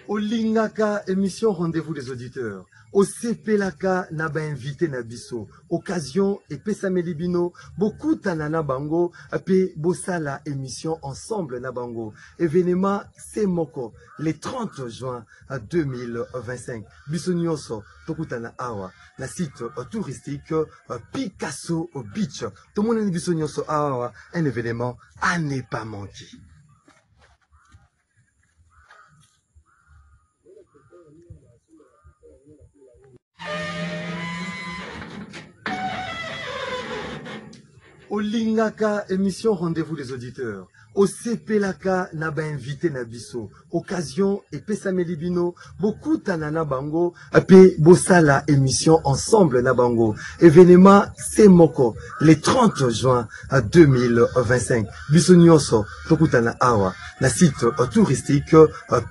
Olingaka, émission Rendez-vous des auditeurs. Au CPLaka, naba invité Nabiso. Occasion et Pesameli Bino. Beaucoup tanana bango. Pe Bossala émission ensemble Nabango. Événement Semoko. Le 30 juin 2025. Bisonyoso. Tokutana Awa. La site touristique Picasso Beach. Tout le monde est Bisonyoso Awa. Un événement à ne pas manquer. Olingaka, émission Rendez-vous des auditeurs. Au CPLaka, naba invité Nabiso. Occasion et Pesameli Bino. Beaucoup tanana bango. Pe Bossala émission ensemble Nabango. Événement Semoko. Le 30 juin 2025. Bisonyoso. Tokutana Awa. La site touristique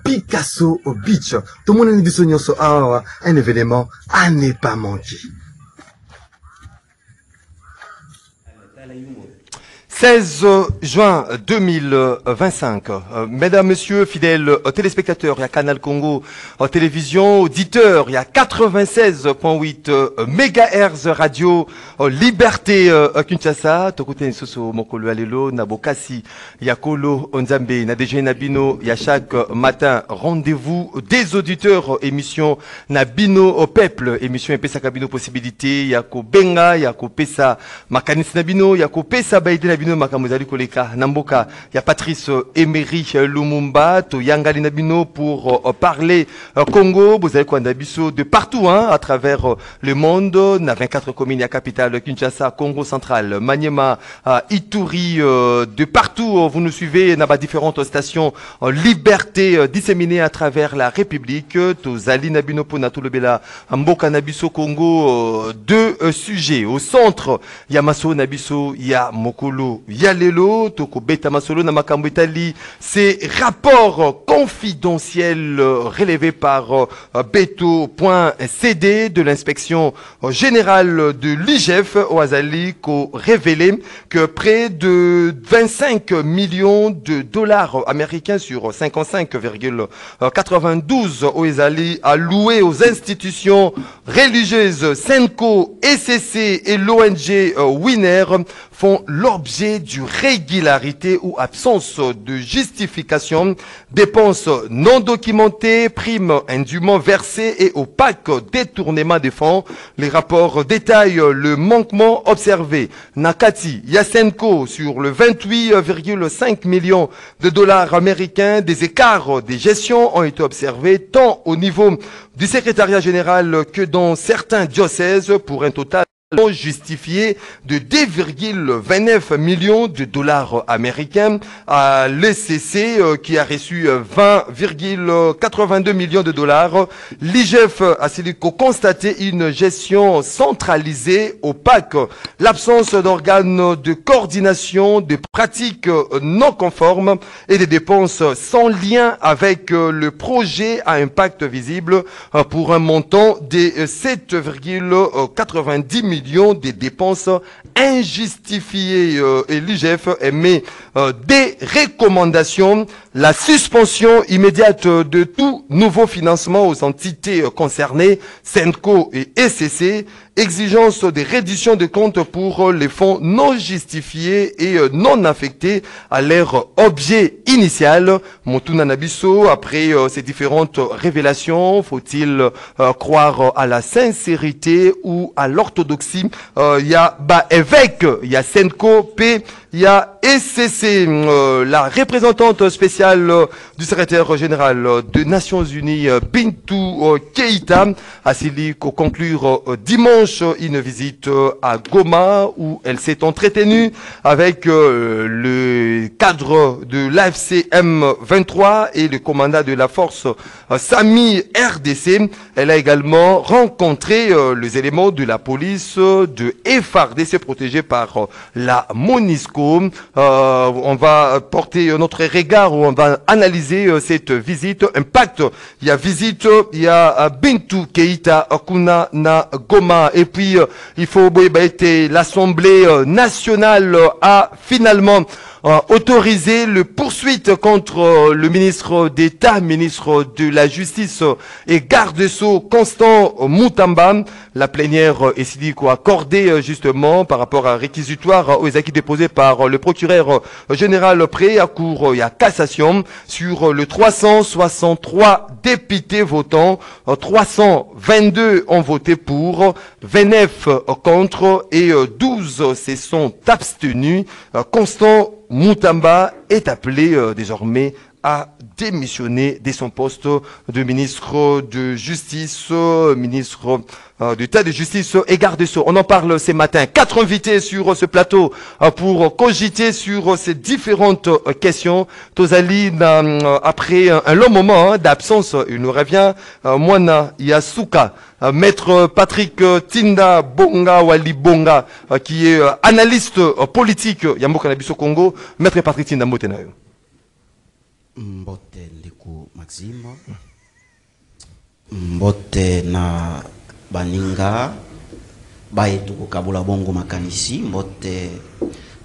Picasso Beach. Tout le monde est Bisonyoso Awa. Un événement à ne pas manquer. 16 juin 2025. Mesdames, Messieurs, fidèles téléspectateurs, il y a Canal Congo télévision, auditeurs, il y a 96.8 MHz radio, Liberté Kinshasa, Tokute Nsoso Mokolo Alelo, Nabokasi, Yakolo Onzambe, Nadege Nabino, il y a chaque matin rendez-vous des auditeurs, émission Nabino au peuple, émission Pesa Kabino possibilité, Yako Benga, Yako Pesa Makanis Nabino, Yako Pesa Baïde Nabino. Makamuzali Koleka Namboka, il y a Patrice Emery Lumumba, to Yangali Nabino pour parler Congo, vous avez quoi Nabiso de partout à travers le monde, na 24 communes, il y a capitale Kinshasa, Congo central, Maniema, Ituri, de partout vous nous suivez, na différentes stations Liberté disséminées à travers la République, to Zali Nabino pour Natulobela, Mboka Nabiso Congo, deux sujets. Au centre, il y a Maso Nabiso, il y a Mokolo Yalelo, Toko Beta Masolo, Namakambo Itali, ces rapports confidentiels relevés par Beto.cd de l'inspection générale de l'IGF au Azali, qui révélé que près de 25 millions de dollars américains sur 55,92 au Azali alloués aux institutions religieuses Senko, SCC et l'ONG Winner font l'objet d'une régularité ou absence de justification, dépenses non documentées, primes indûment versées et opaques détournement des fonds. Les rapports détaillent le manquement observé. Nakati Yasenko sur le 28,5 millions de dollars américains, des écarts de gestion ont été observés tant au niveau du secrétariat général que dans certains diocèses pour un total justifié de 2,29 millions de dollars américains à l'ECC qui a reçu 20,82 millions de dollars. L'IGF a constaté une gestion centralisée, opaque, l'absence d'organes de coordination, de pratiques non conformes et des dépenses sans lien avec le projet à impact visible pour un montant de 7,90 millions des dépenses injustifiées et l'IGF émet des recommandations, la suspension immédiate de tout nouveau financement aux entités concernées, Senko et SCC, exigence des redditions de comptes pour les fonds non justifiés et non affectés à leur objet initial. Motuna Nabiso, après ces différentes révélations, faut-il croire à la sincérité ou à l'orthodoxie? Il y a évêque, il y a Senko, P, il y a SCC, la représentante spéciale du secrétaire général des Nations Unies, Bintou Keïta, a conclure dimanche une visite à Goma où elle s'est entretenue avec le cadre de l'AFC M23 et le commandant de la force Sami RDC. Elle a également rencontré les éléments de la police de FARDC protégés par la MONUSCO. On va porter notre regard ou on va analyser cette visite. Impact, il y a visite, il y a Bintou Keïta Kuna na Goma et puis il faut l'Assemblée nationale a finalement autoriser le poursuite contre le ministre d'État, ministre de la Justice et garde-sceau Constant Moutamba. La plénière est accordée justement par rapport à un réquisitoire aux acquis déposés par le procureur général près à cour et à cassation sur le 363 députés votants. 322 ont voté pour, 29 contre et 12 se sont abstenus. Constant Moutamba est appelé désormais à démissionner de son poste de ministre de Justice, ministre d'État de Justice et garde-sceau. On en parle ce matin. 4 invités sur ce plateau pour cogiter sur ces différentes questions. Tozali, après un long moment d'absence, il nous revient Mwana Yasuka, maître Patrick Tinda Bonga Wali Bonga, qui est analyste politique Yamboka Nabiso Congo. Maître Patrick Tinda Motenayo. Mbote Ndeko Maxime, mbote na baninga baetu kabula bongo makanisi, mbote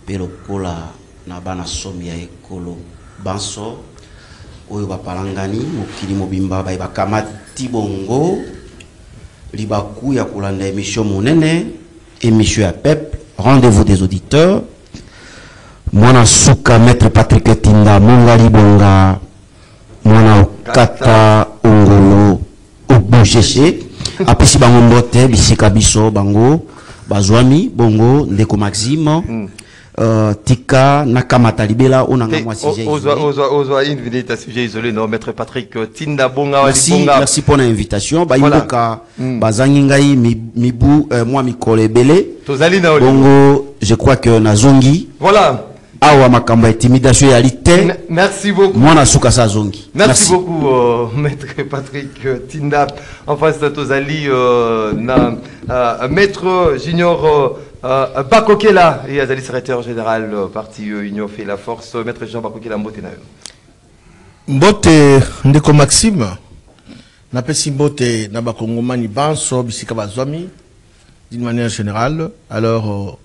pelokola na bana somi ya ekolo banso oyo bapalangani mokili mobimba bakamati bongo libaku ya kolanda émission monene, émission ya peuple, rendez-vous des auditeurs. Mwana suka maître Patrick Tinda Mongali Bonga, mwana okata ongolo obujeche apesi bango mbote bisika biso bango bazwami bongo Ndeko Maxime tika nakamata libela onanga moi sujet ozo invité à sujet isolé non maître Patrick Tinda Bonga Wali Bonga. Merci pour l'invitation bayoka bazangi ngai mibu moi mikole belé tozali na bongo je crois que nazongi voilà. Awa makamba intimidation ya lité. Merci beaucoup. Mwana suka sa zongi. Merci beaucoup maître Patrick Tinda. En face de Tozali maître junior Bakokela et Azali secrétaire général parti Union fait la force maître Jean Bakokela Mbotena. Mbote Ndeko Maxime na pesi mbote na bakongomani banso bisika bazwami d'une manière générale. Alors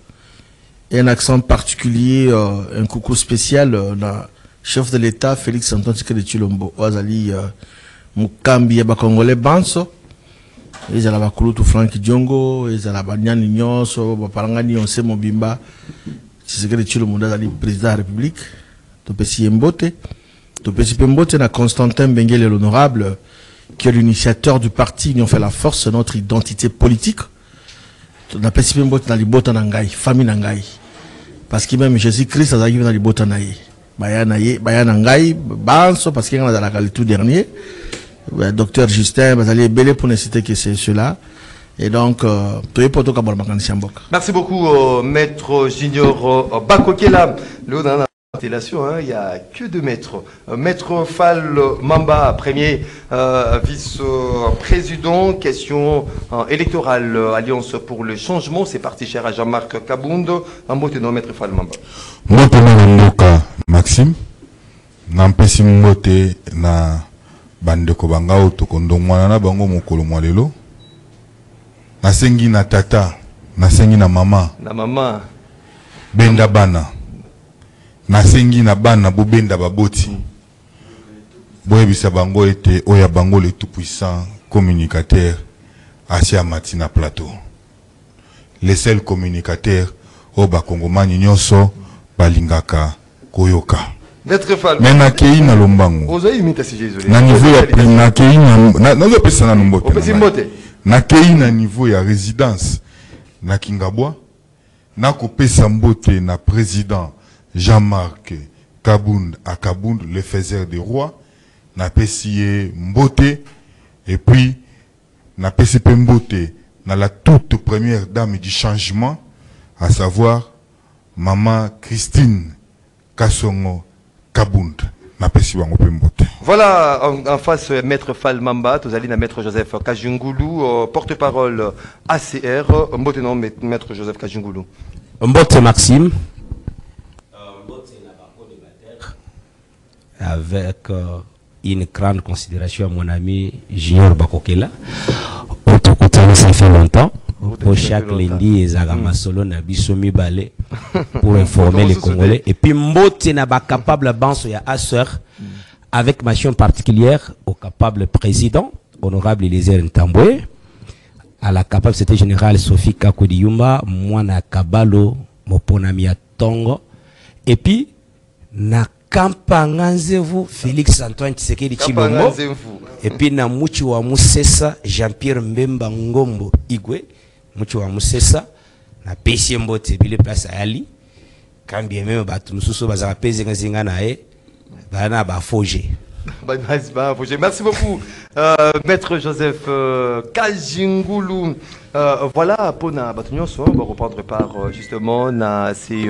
un accent particulier, un coucou spécial, le chef de l'État, Félix Antoine Tshisekedi Tshilombo, Oazali Mukambi et Bakongolais Banso, ils ont la Bakulutu Frank Diongo, ils ont la Banyani Nyonso, Bapalangani Onse Mobimba, Tshisekedi Tshilombo, Oazali président de la République, Topesi Mbote, Topesi Mbote, na Constantin Bengele l'honorable, qui est l'initiateur du parti Union fait la force, notre identité politique. Topesi Mbote na libota nangai, famille nangai. Parce que même Jésus-Christ a arrivé dans les botanaïs. Bayana Ngai, Banso, parce qu'il y a dans la tout dernier. Docteur Justin, vous allez belé pour ne citer que c'est cela. Et donc, merci beaucoup, maître junior Bakokela. Il n'y a que 2 maîtres. Maître Fall Mamba, premier vice-président, question électorale, Alliance pour le changement, c'est parti cher à Jean-Marc Kabound. Un mot non, maître Fall Mamba. Moi, Maxime, n'empêche moté na bande ko banga otokondo mwana bango mokolo mwalelo. Nasengi na tata, nasengi na mama. Na mama. Benda bana. Nasengi na bana bobenda baboti. Boyebisa bango ete oya bango le tout puissant communicateur Asia Matina Plateau. Les seuls communicateurs au bakongomani nyonso balingaka koyoka. Maître Fall. Mais na kei na lombango. Ozo imita sujet isolé. Na niveau ya na kei na na pesa na nombote. Opesi mbote. Na kei na niveau ya résidence na Kingabwa. Na kopesa mbote na président Jean-Marc Kabound à Kabound, le faiseur des rois, na pesié mbote, et puis na PCP mbote, na la toute première dame du changement, à savoir Maman Christine Kassongo Kabound. Na pesi wangope mbote. Voilà, en face, maître Fall Mamba, vous allez na maître Joseph Kajungulu, porte-parole ACR, mbote non, maître Joseph Kajungulu. Mbote Maxime. Avec une grande considération à mon ami Junior Bakokela. Ça fait longtemps. Pour chaque lundi, ils ont solo na biso mibale pour informer les Congolais. Et puis, Mbote n'a pas capable banso ya asser avec mention particulière au capable président, honorable Elisée Ntambwe, à la capable secrétaire générale Sophie Kakodiyumba, moi na Kabalo, Moponami Tongo, et puis, na Kampanganzevu, Félix Antoine Tshisekedi Tshilombo, et puis na Muchi wa Musesa, Jean-Pierre Mbemba Ngombo Igwe, Muchi wa Musesa, na Pessie Mbote, bile place à Ali, quand bien même, batu mususu bazara pezi ngazinga na e, bana ba foge. Merci beaucoup, Maître Joseph Kajingulu. Voilà, pour na Batunion, on va reprendre par justement ces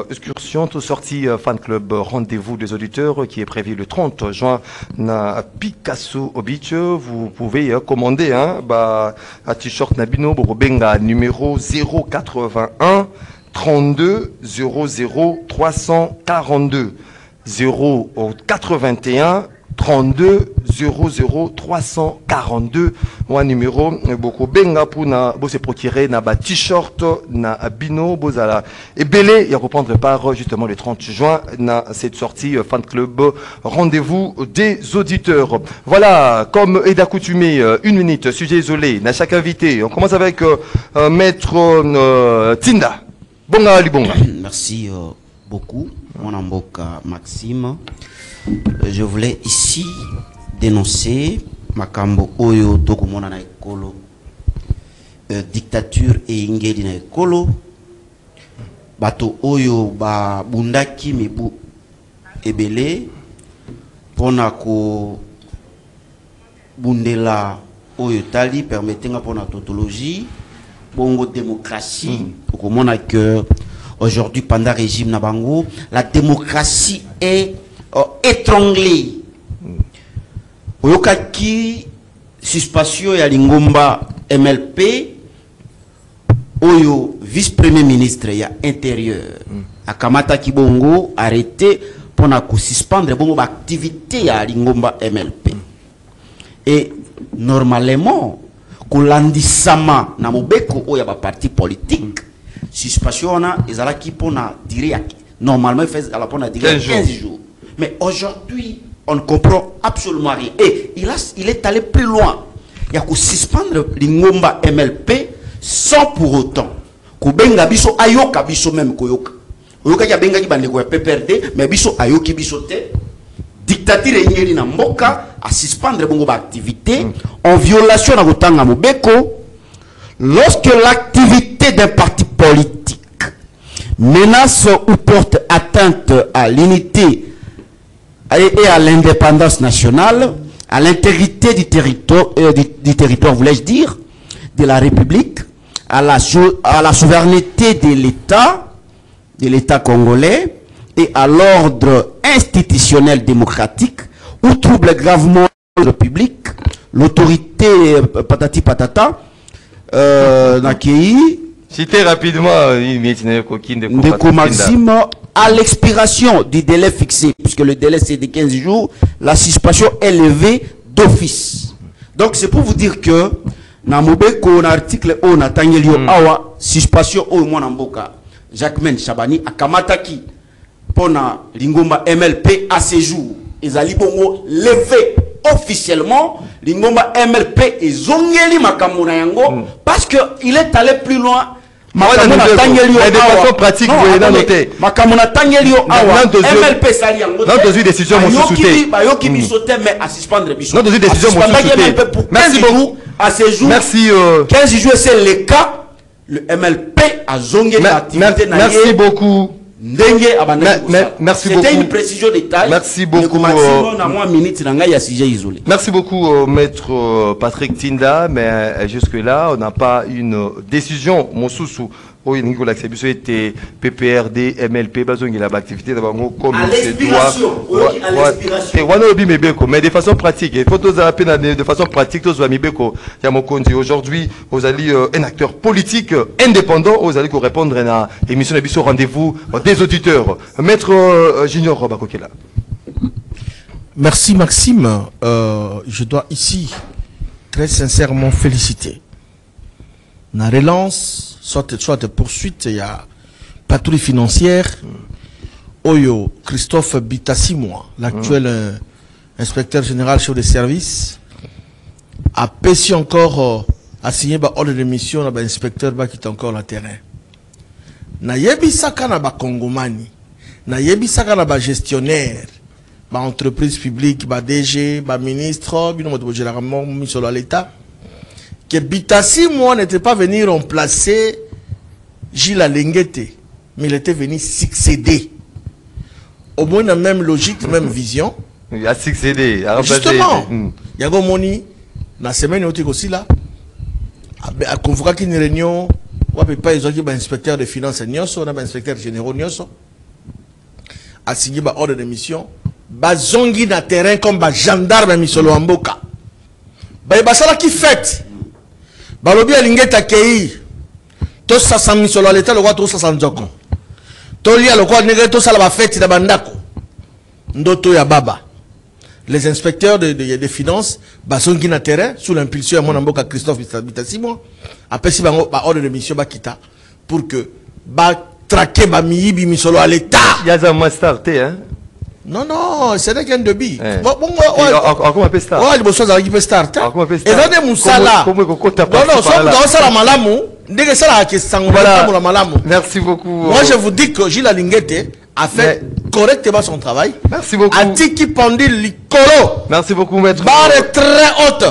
excursions, tout sorti fan club rendez-vous des auditeurs qui est prévu le 30 juin na Picasso au Beach. Vous pouvez commander un t-shirt Nabino Borobenga numéro 081 32 00 342. 081 32 00 342 mon numéro beaucoup benga pour na bo se procurer na ba t-shirt na bino bozala et belé il reprendre part justement le 30 juin na cette sortie fan club rendez-vous des auditeurs. Voilà, comme est d'accoutumé, une minute sujet isolé na chaque invité. On commence avec Maître Tinda Bonga Libonga. Merci beaucoup mon amboka Maxime. Je voulais ici dénoncer makambo oyo tokomona na ekolo dictature et ingedi na ekolo bato oyo ba bundaki mibu ebele pona ko bundela oyo tali permettenga pona tautologie bongo démocratie tokomona que aujourd'hui pendant le régime Nabango la démocratie est étranglé. Oyokaki suspension ya Lingomba MLP oyo vice-premier ministre ya intérieur akamata kibongo arrêté pour na ko suspendre bongo activité ya Lingomba MLP et normalement kolandisama na mobeko oyo ba parti politique suspension na ezalaki pona dire normalement il fait à la pona dire 15 jours. Mais aujourd'hui, on ne comprend absolument rien. Et il est allé plus loin. Il y a qu'à suspendre l'Ingomba MLP sans pour autant. Kubenga biso ayoka biso même koyoka. Oyoka ya benga ki bande ko PPRD, mais biso ayoki biso te. Dictature ngeli na mboka à suspendre bongo ba activité en violation na kotanga mobeko. Lorsque l'activité d'un parti politique menace ou porte atteinte à l'unité et à l'indépendance nationale, à l'intégrité du territoire, voulais-je dire, de la République, à la souveraineté de l'État congolais et à l'ordre institutionnel démocratique, ou trouble gravement l'ordre public, l'autorité patati patata, Nakei. Citez rapidement Ndeko Maxime, à l'expiration du délai fixé, puisque le délai c'est de 15 jours, la suspension est levée d'office. Donc c'est pour vous dire que dans mon article on a tangelio awa suspension au mwanamboka Jacquemaine Chabani a kamataki pona Lingomba MLP à ce jour. Ils allaient bongo levé officiellement Lingomba MLP et zongeli makamona yango parce que il est allé plus loin. Mais de façon pratique, vous avez noté. MLP sali yango. Non, deux décisions mon sous-souté. Bayoki bisote mais à suspendre biso. Non, deux décisions mon sous-souté. Merci beaucoup. À ce jour. Merci. 15 jours c'est le cas. Le MLP a zongeli l'activité. Merci beaucoup. Merci beaucoup. C'était une précision détail. Merci beaucoup. Merci beaucoup, Maître Patrick Tinda. Mais jusque-là, on n'a pas une décision. Mon sous-sous. Oui, Nicolas Xebiso était PPRD, MLP, Bazongi, la activité d'abord comme c'est doit. Mais de façon pratique, il faut tous appeler de façon pratique, tous les Beko, Yamokondi. Aujourd'hui, vous allez un acteur politique indépendant, vous allez répondre à l'émission de rendez-vous des auditeurs. Maître Junior Bakokela. Merci Maxime. Je dois ici très sincèrement féliciter na relance, soit poursuite, il y a patrouille financière. Oyo, Christophe Bitassimwa, l'actuel inspecteur général chef de service, a péché encore a signé ba ordre de mission na ba inspecteur ba qui est encore le terrain. Na yebisaka na ba Kongomani, na yebisaka na ba gestionnaire, ba entreprise publique, ba DG, ba ministre, bino moto généralement mis sur l'État, que Bitassimwa n'était pas venu remplacer Gilles Alengete, mais il était venu succéder. Au moins la même logique, même vision. Il a succédé. Justement, il y a Gomoni, la semaine où tu es aussi là, à convoquer une réunion, on ne peut pas ils ont un inspecteur de finances, on a un inspecteur général, a signé un ordre de mission, bazongi na terrain comme un gendarme à Misolo Amboka. Basala qui fait, balobi alingeta kei, to sa Misolo à l'état, le roi to sa sanjoko. Tolia le quoi négé to sala ba fête da bandako. Ndoto ya baba. Les inspecteurs de finances basongi na terrain sous l'impulsion de mon amboka Christophe Bitassimwa après si bango ba ordre de mission ba kita pour que ba traquer ba miyibi misolo à l'état. Il y a un starté hein. Non, c'est n'est qu'un débit. Bon, comment on peut start? Ouais, il faut ça qui peut start. Et là des moussala. Non, ça dans ça la malamu. Merci beaucoup. Moi, je vous dis que Gilles Alingete a fait correctement son travail. Merci beaucoup. A dit qu'il pendait l'icolo. Merci beaucoup, maître. Barre très haute.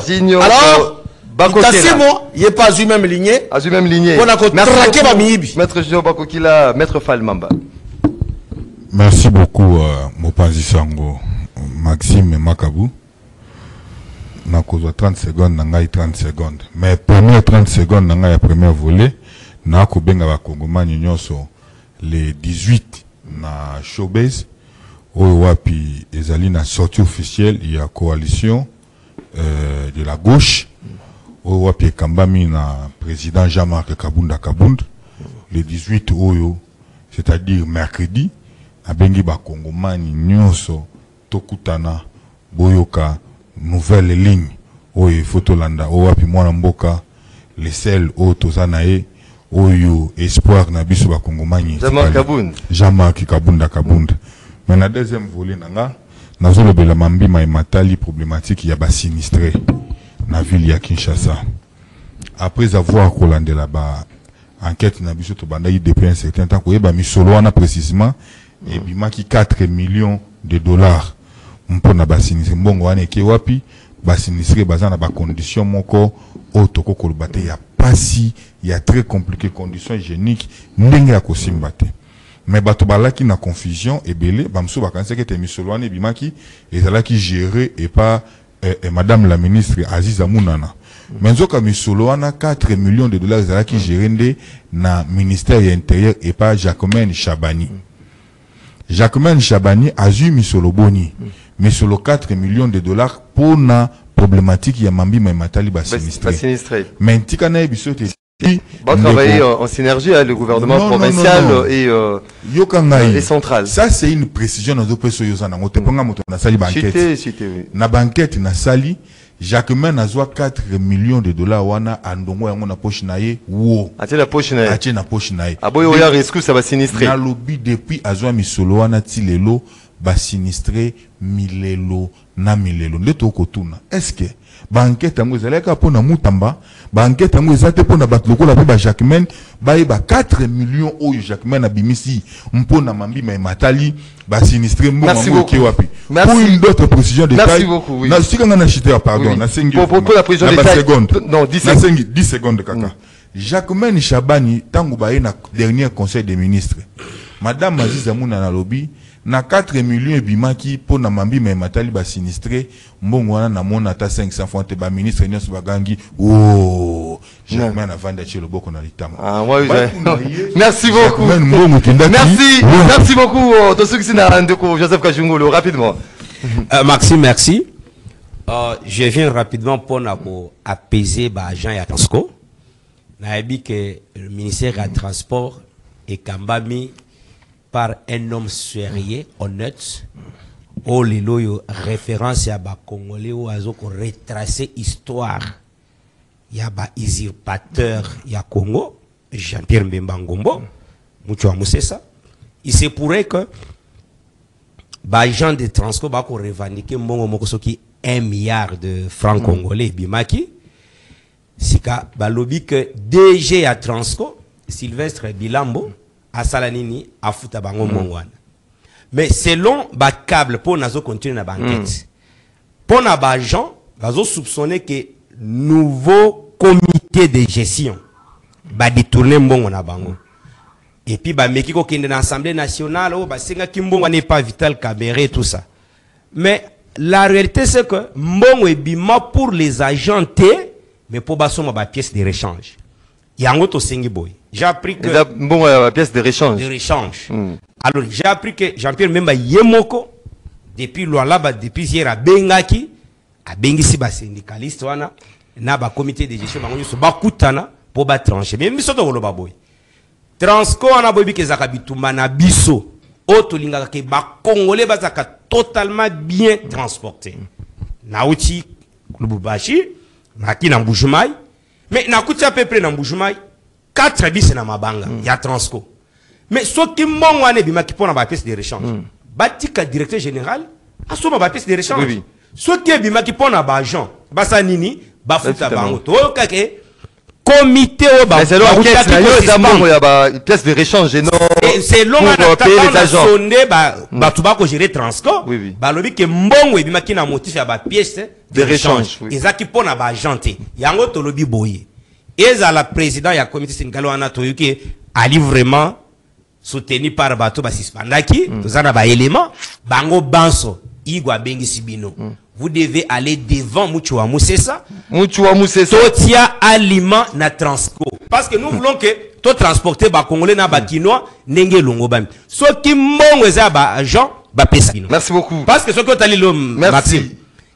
Alors, Bitassimwa, il n'est pas eu même lignée. A eu même lignée. On a traqué ma miibi. Maître Junior Bakokila, maître Falmamba. Merci beaucoup, Mopanzi Sango, Maxime Makabou. Na kozwa 30 secondes, na ngai 30 secondes. Mais première 30 secondes, na ngai ya premier volet, na kobenga ba Kongomani nyonso les 18 na showbiz, oyo wapi ezali na sortie officielle, il y a coalition de la gauche, oyo wapi ekambami na président Jean-Marc Kabunda Kabund, les 18 oyo, c'est-à-dire mercredi, abengi ba Kongomani nyonso tokutana boyoka nouvelle ligne oyo fotolanda o wapi mwana mboka les sel o tozanae oyo espoir na biso ba Kongomani Jean-Marc Kabunda Kabunda. Mais na deuxième volet nanga nazolobela mambima e matali problématique ya ba sinistré na ville ya Kinshasa. Après avoir colandé là-bas enquête na biso to banda depuis un certain temps ko yeba misolo wana précisément et bimaki 4 millions de dollars mpona basinistre mbongo wana eke wapi basinistre baza na ba condition moko otoko kolbate ya pasi ya très compliqué conditions hygiéniques ndenge ya kosimba te mais bato balaki na confusion ebele bamso bakanisa ke te misolo wana bimaki ezalaki géré et pas madame la ministre Aziza Munana mais nzoka misolo wana 4 millions de dollars ezalaki géré nde na ministère ya intérieur et pas Jacquemaine Chabani. Jacquemaine Chabani a eu misolo boni mais sur le 4 millions de dollars pour la problématique ya mambi ma matali ba sinistré. Mais tika na biso te va travailler en synergie avec le gouvernement provincial et central. Ça c'est une précision dans opération yozana ngote ponga moto na sali banquette. Na banquette na sali Jacquemaine a 4 millions de dollars wana andongo yango na poche na ye wo. Atie na poche na ye. Atie na poche na ye. Aboyo ya risque ça va sinistrer. Na lobby depuis azwa misolo wana tilelo ba sinistré milelo na milelo ndeto kotuna. Est-ce que banquette yango ezalaka pona mutamba banquette yango ezate pona batloko la pe ba Jacquemaine ba 4 millions oyo Jacquemaine abimisi mpona mambi ma matali ba sinistré mbongo ki wapi. Pour une autre précision de taille. Oui. Na sikanga na chité pardon oui. na sengi pour la précision de taille. Non 10 secondes kaka. Jacquemaine Chabani tango ba na dernier conseil des ministres. Madame Aziza Munana lobby na 4 millions bimaki pour na mambi mais matali ba sinistré mbongo wana na mona ata 500 francs te ba ministre nyonso bagangi oh Jacquemaine avanda chelo boko na litama. Ah oui. Merci beaucoup. Merci beaucoup to ceux qui na ndeko Joseph Kajungolo rapidement. Maxime merci. Je viens rapidement pour apaiser ba agent ya Transco. Na ebi que le ministère du transport est kambami par un homme sérieux, honnête, au lilo référence à ba Congolais ou à retracer histoire il y a ba usurpateur ya Congo, Jean-Pierre Mbemba Ngombo, Mucho Amusesa. Il se pourrait que ba gens de Transco ba ko revendiquer mbongo moko soki 1 milliard de francs congolais bimaki. Sika ba lobby que DG à Transco, Sylvestre Bilambo, a Salanini, a futa bango mongwana. Mais selon ba câble pour nazo continuer na banquette. Pour na ba gens, bazo soupçonner que nouveau comité de gestion va détourner mbongo na bango. Et puis bah meki ko kende na Assemblée nationale oh bah senga kimbongo n'est pas Vital Kamerhe tout ça. Mais la réalité c'est que mbongo ebima pour les agents T mais pour basoma ba pièce de rechange. Yango to sengi boy. J'ai appris que bon pièce de rechange. De rechange. Alors j'ai appris que Jean-Pierre Mbemba Yemoko depuis Luala ba depuis hier à Bengaki a bengisi ba syndicaliste wana na ba comité de gestion bango so ba kutana pour ba trancher. Mais miso to ba boy. Transco wana boy bi kezaka bituma na biso oto lingaka ke ba congolais bazaka totalement bien transporté. Nauti Lubumbashi, naki na Mbujumayi, mais nakuti à peu près na Mbujumayi 4 bis na mabanga ya Transco. Mais ce qui mbongo ane bima ki pona ba pièce de rechange. Batika directeur général asoma ba pièce de rechange. Oui, oui. Ce qui bima ki pona ba agent, basa nini, ba futa bango. To kake comité au bas. C'est long une pièce de rechange énorme. C'est long pour payer les agents. Bah tu vas gérer Transco. Oui oui. Bah lobi que mbongo ebima ki na motif ya ba pièce de rechange. Ezaki pona ba agenté. Yango to lobi boye. Eza la président ya comité sénégalais wana to yuki ali vraiment soutenu par bato ba sispandaki, tozana ba élément bango banso igwa bengi sibino. Vous devez aller devant Mucho Amusesa. Mucho Amusesa. Totia aliment na Transco. Parce que nous voulons que to transporter ba Congolais na ba Kinois nenge longo bam. So ki mbongo za ba agent ba pesa. Merci beaucoup. Parce que ce que tali lo Maxime.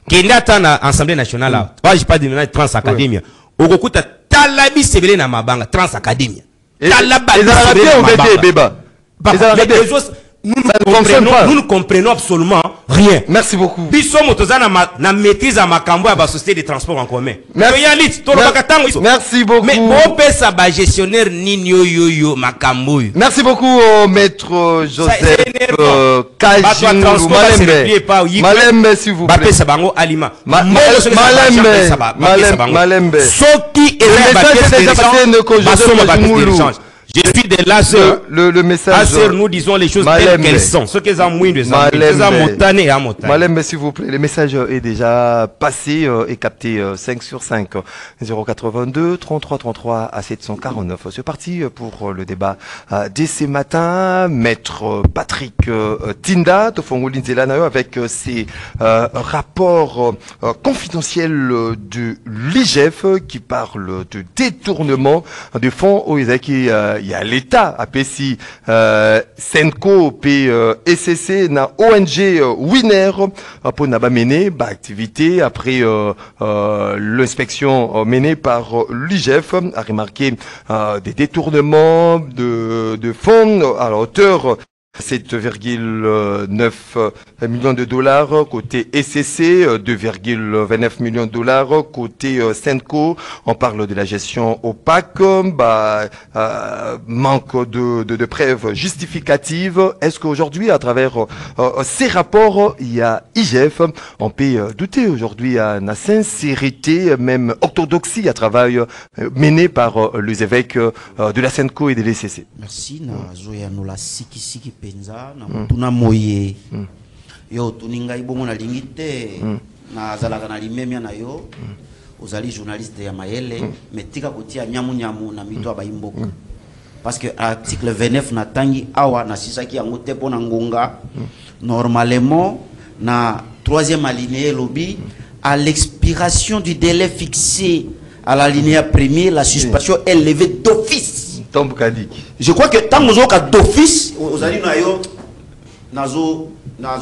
Kenya tana Assemblée nationale là. Moi je pas de Trans Academia. Okokuta talabi sebele na mabanga Trans Academia. Talaba sebele na mabanga. Nous ne comprenons absolument rien. Merci beaucoup. Biso motozana na maîtrise à makambo ya ba société de transport en commun. Merci beaucoup. Mais bon pesa ba gestionnaire nini yo makambo. Merci beaucoup maître Joseph Kajin Malembe s'il vous plaît. Ba pesa bango alima. Malembe. Soki est ba pesa je suis de laser. Le message. Laser, nous disons les choses telles qu'elles sont. Ce qu'ils ont moins de ça. Malembe, s'il vous plaît. Le message est déjà passé et capté 5 sur 5. 082 33 33 à 749. C'est parti pour le débat dès ce matin. Maître Patrick Tinda, Tofongoulin Zelanayo, avec ses rapports confidentiels de l'IGF qui parle de détournement de fonds au Isaki. Il y a l'État, APC, Senco, SCC, na ONG Winner, pour n'a mené activité après l'inspection menée par l'IGF a remarqué des détournements de fonds à la hauteur 7,9 millions de dollars côté SCC, 2,29 millions de dollars côté Senco. On parle de la gestion opaque, manque de preuves justificatives. Est-ce qu'aujourd'hui, à travers ces rapports, il y a IGF, on peut douter aujourd'hui à la sincérité, même orthodoxie à travail mené par les évêques de la Senco et de l'SCC. Merci. Siki penza na mutuna moye yo tuninga ibongo na lingite na zalaka na limemia na yo ozali journaliste ya mayele metika kotia nyamu na mito ba imboka parce que article 29 na tangi awa na sisaki yango te pona ngonga normalement na 3e alinéa lobby à l'expiration du délai fixé à l'alinéa 1er la suspension est levée d'office. Je crois que tant que vous avez d'office, vous allez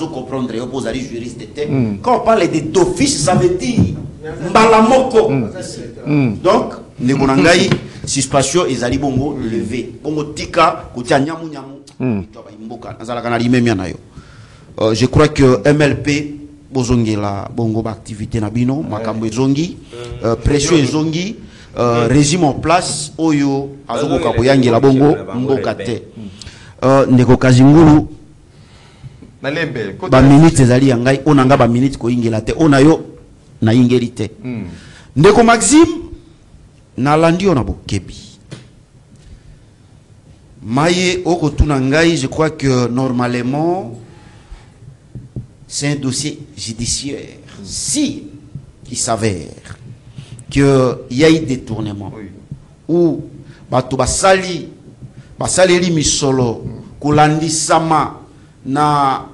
comprendre, vous allez juriste. Quand on parle d'office, ça veut dire mbalamoko. Donc, les monangai, suspension, ils allaient bongo levé. Bongo tika, kotia nyamu nyamu. Je crois que MLP, bozongi la bongo activité na bino, makambo zongi, pression zongi. régime en place oyo azokoka koyangela bongo mboka te. Ndeko Kazingulu ba minute ezali ya ngai onanga ba minute koyingela te ona yo na yingeli te. Ndeko Maxime nalandi ona bokebi maye oko tuna ngai, je crois que normalement c'est un dossier judiciaire. Si il s'avère que il y a eu détournement ou bato basali li misolo kolandi sama na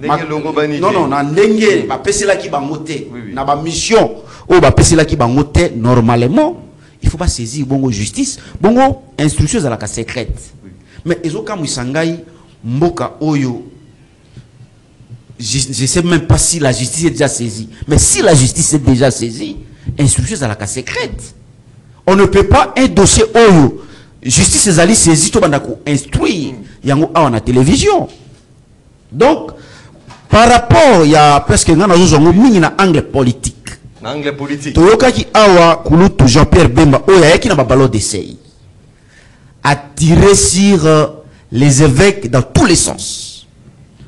non na ndenge ba pesela ki bangote na ba mission ou ba pesela ki bangote, normalement il faut pas saisir bongo justice bongo instruction à la secrète. Mais ezoka musangai mboka oyo, je sais même pas si la justice est déjà saisie, mais si la justice est déjà saisie, instruction à la secrète. On ne peut pas un dossier oyo justice ezali saisie to bandako instruire yango awa na télévision. Donc par rapport ya presque ngana zozongo mingi na angle politique. Angle politique. Toyokaki awa kulutu Jean-Pierre Bemba oyo ayaki na babalo d'essai à tirer sur les évêques dans tous les sens.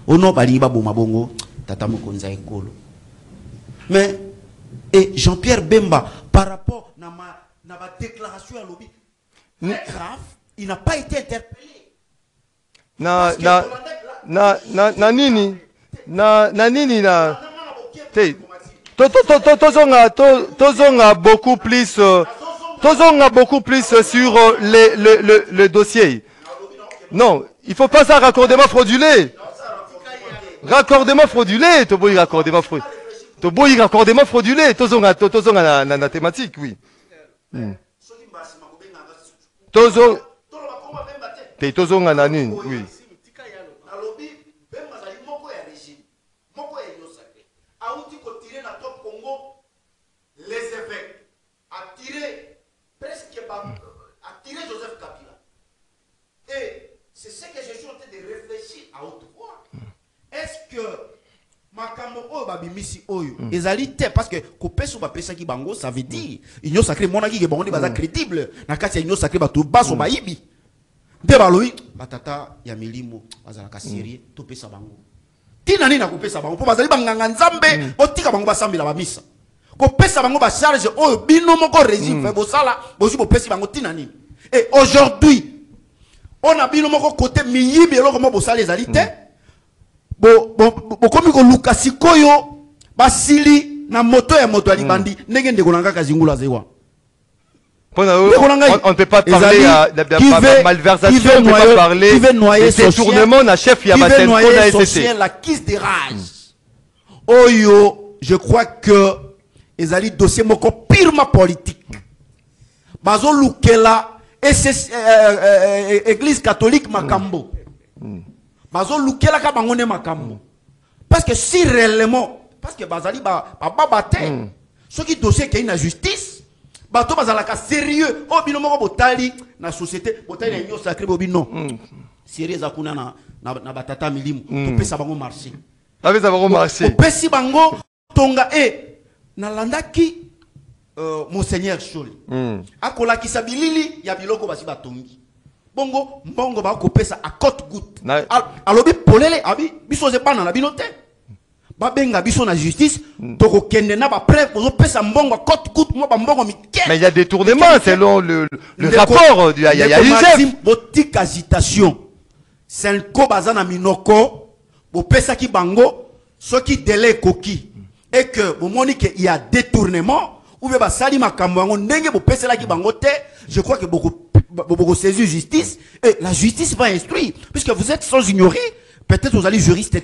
Au nom bali ba boma bongo tata mokonza ekolo. Mais et Jean-Pierre Bemba par rapport na ma déclaration à lobby grave, il n'a pas été interpellé. Tozonga beaucoup plus sur le dossier. Non, il faut pas ça raccordement frauduleux. Raccordement frauduleux, toboy raccordement frauduleux. Toboy raccordement frauduleux, tozonga na thématique, oui. Tozonga na nini, oui. Attirer Joseph Kabila. Et c'est ce que je suis en train de réfléchir à haute voix. Est-ce que makambo oyo babimisi oyo ezalité parce que kopeso bapesa ki bango, ça veut dire union sacrée monaki ke bango baza crédible na kati ya union sacrée bato baso bayibi nde baloyi batata ya milimo bazala ka sérieux to pesa bango tina nini na kopesa bango po bazali banganga nzambe otika bango basambela bamisa kopesa bango ba charge oyo bino moko régime fait bosala bosi bopesi bango tina nini. Et aujourd'hui on a bino moko côté miyibi eloko mo bosala ezali te bokomi ko luka sikoyo basili na moto ya moto alibandi ndenge ndeko nanga Kazingula zewa. On ne peut pas parler de malversation, on ne peut pas parler de détournement na chef ya baten ko na SCC. La kiss de rage. Oyo, je crois que ezali dossier moko purement politique. Bazo lukela église catholique makambo. Bazo lukela ka bangone makambo. Parce que si réellement, parce que bazali ba babate, ce qui dossier qui est na justice, bato bazala ka sérieux, o bino moko botali na société, botali na union sacrée bobino. Sérieux za kuna na batata milimu, to pesa bango marché. Avec bango marché. Pesi bango tonga na landaki Monseigneur Choli. Akola kisabilili ya biloko basi batongi. Bongo mbongo ba ko pesa a cote goutte. Alobi polele abi biso ze bana na binote. Ba benga biso na justice toko kende na ba preuve bozo pesa mbongo a cote goutte mo ba mbongo mike. Mais il y a détournement selon le rapport du IAIGF. Botique agitation. Senko bazana minoko bo pesa ki bango soki délai koki et que bo moni que il y a détournement ou bien basali makambo yango ndenge bo pesa la ki bango te, je crois que beaucoup saisir justice et la justice va instruire puisque vous êtes sans ignorer, peut-être vous allez juriste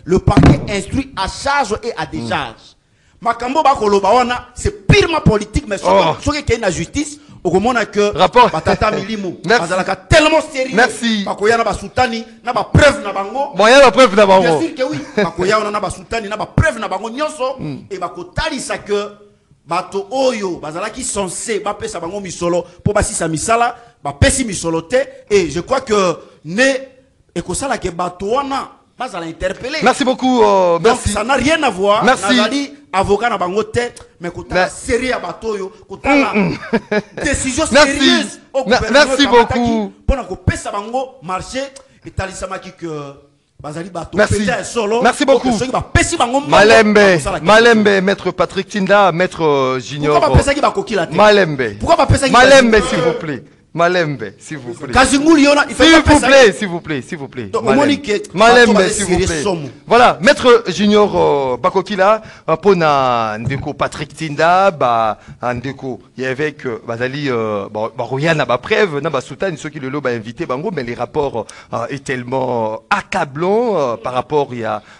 le parquet instruit à charge et à décharge. Makambo ba koloba wana c'est purement politique mais ce qui est la justice au moment que rapport batata milimo bazalaka tellement sérieux. Merci. Bakoya na basutani na ba preuve na bango. Bon, ya ba preuve na bango. Bien sûr que oui. Bakoya na basutani na ba preuve na bango nyonso et bakotalisa que bato oyo bazalaki censé ba pesa bango misolo po basisa misala ba pesi misolo te et je crois que ne ekosala ke bato wana bazala interpeller. Merci beaucoup. Donc ça n'a rien à voir. Merci. Nazali avocat na bango te mais kota série à bateau kota décision sérieuse merci beaucoup pour na ko pesa bango marché et talisamaki que bazali bateau merci beaucoup Malembe maître Patrick Tinda maître Junior Malembe s'il vous plaît Malembe, s'il vous plaît. S'il vous plaît. Malembe, s'il vous plaît. Voilà, maître Junior Bakokila, pona ndeko Patrick Tinda, ndeko, il y avait que bazali Royana ba preuve, na ba soutane ceux qui le ba invité bango, mais les rapports est tellement accablant par rapport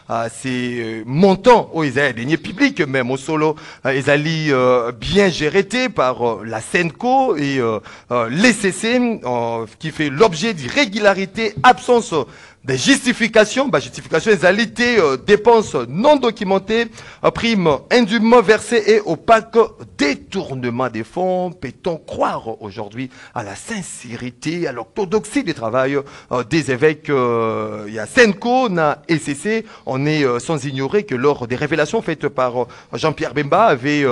à ces montants où ils avaient deniers publics, même au solo, ils allaient bien gérés par la Senco et les qui fait l'objet d'irrégularité, absence des justifications, justification égalité, dépenses non documentées, primes indûment versées et opaques, détournement des fonds. Peut-on croire aujourd'hui à la sincérité, à l'orthodoxie du travail des évêques? Il y a Senco, na SCC. On est sans ignorer que lors des révélations faites par Jean-Pierre Bemba avait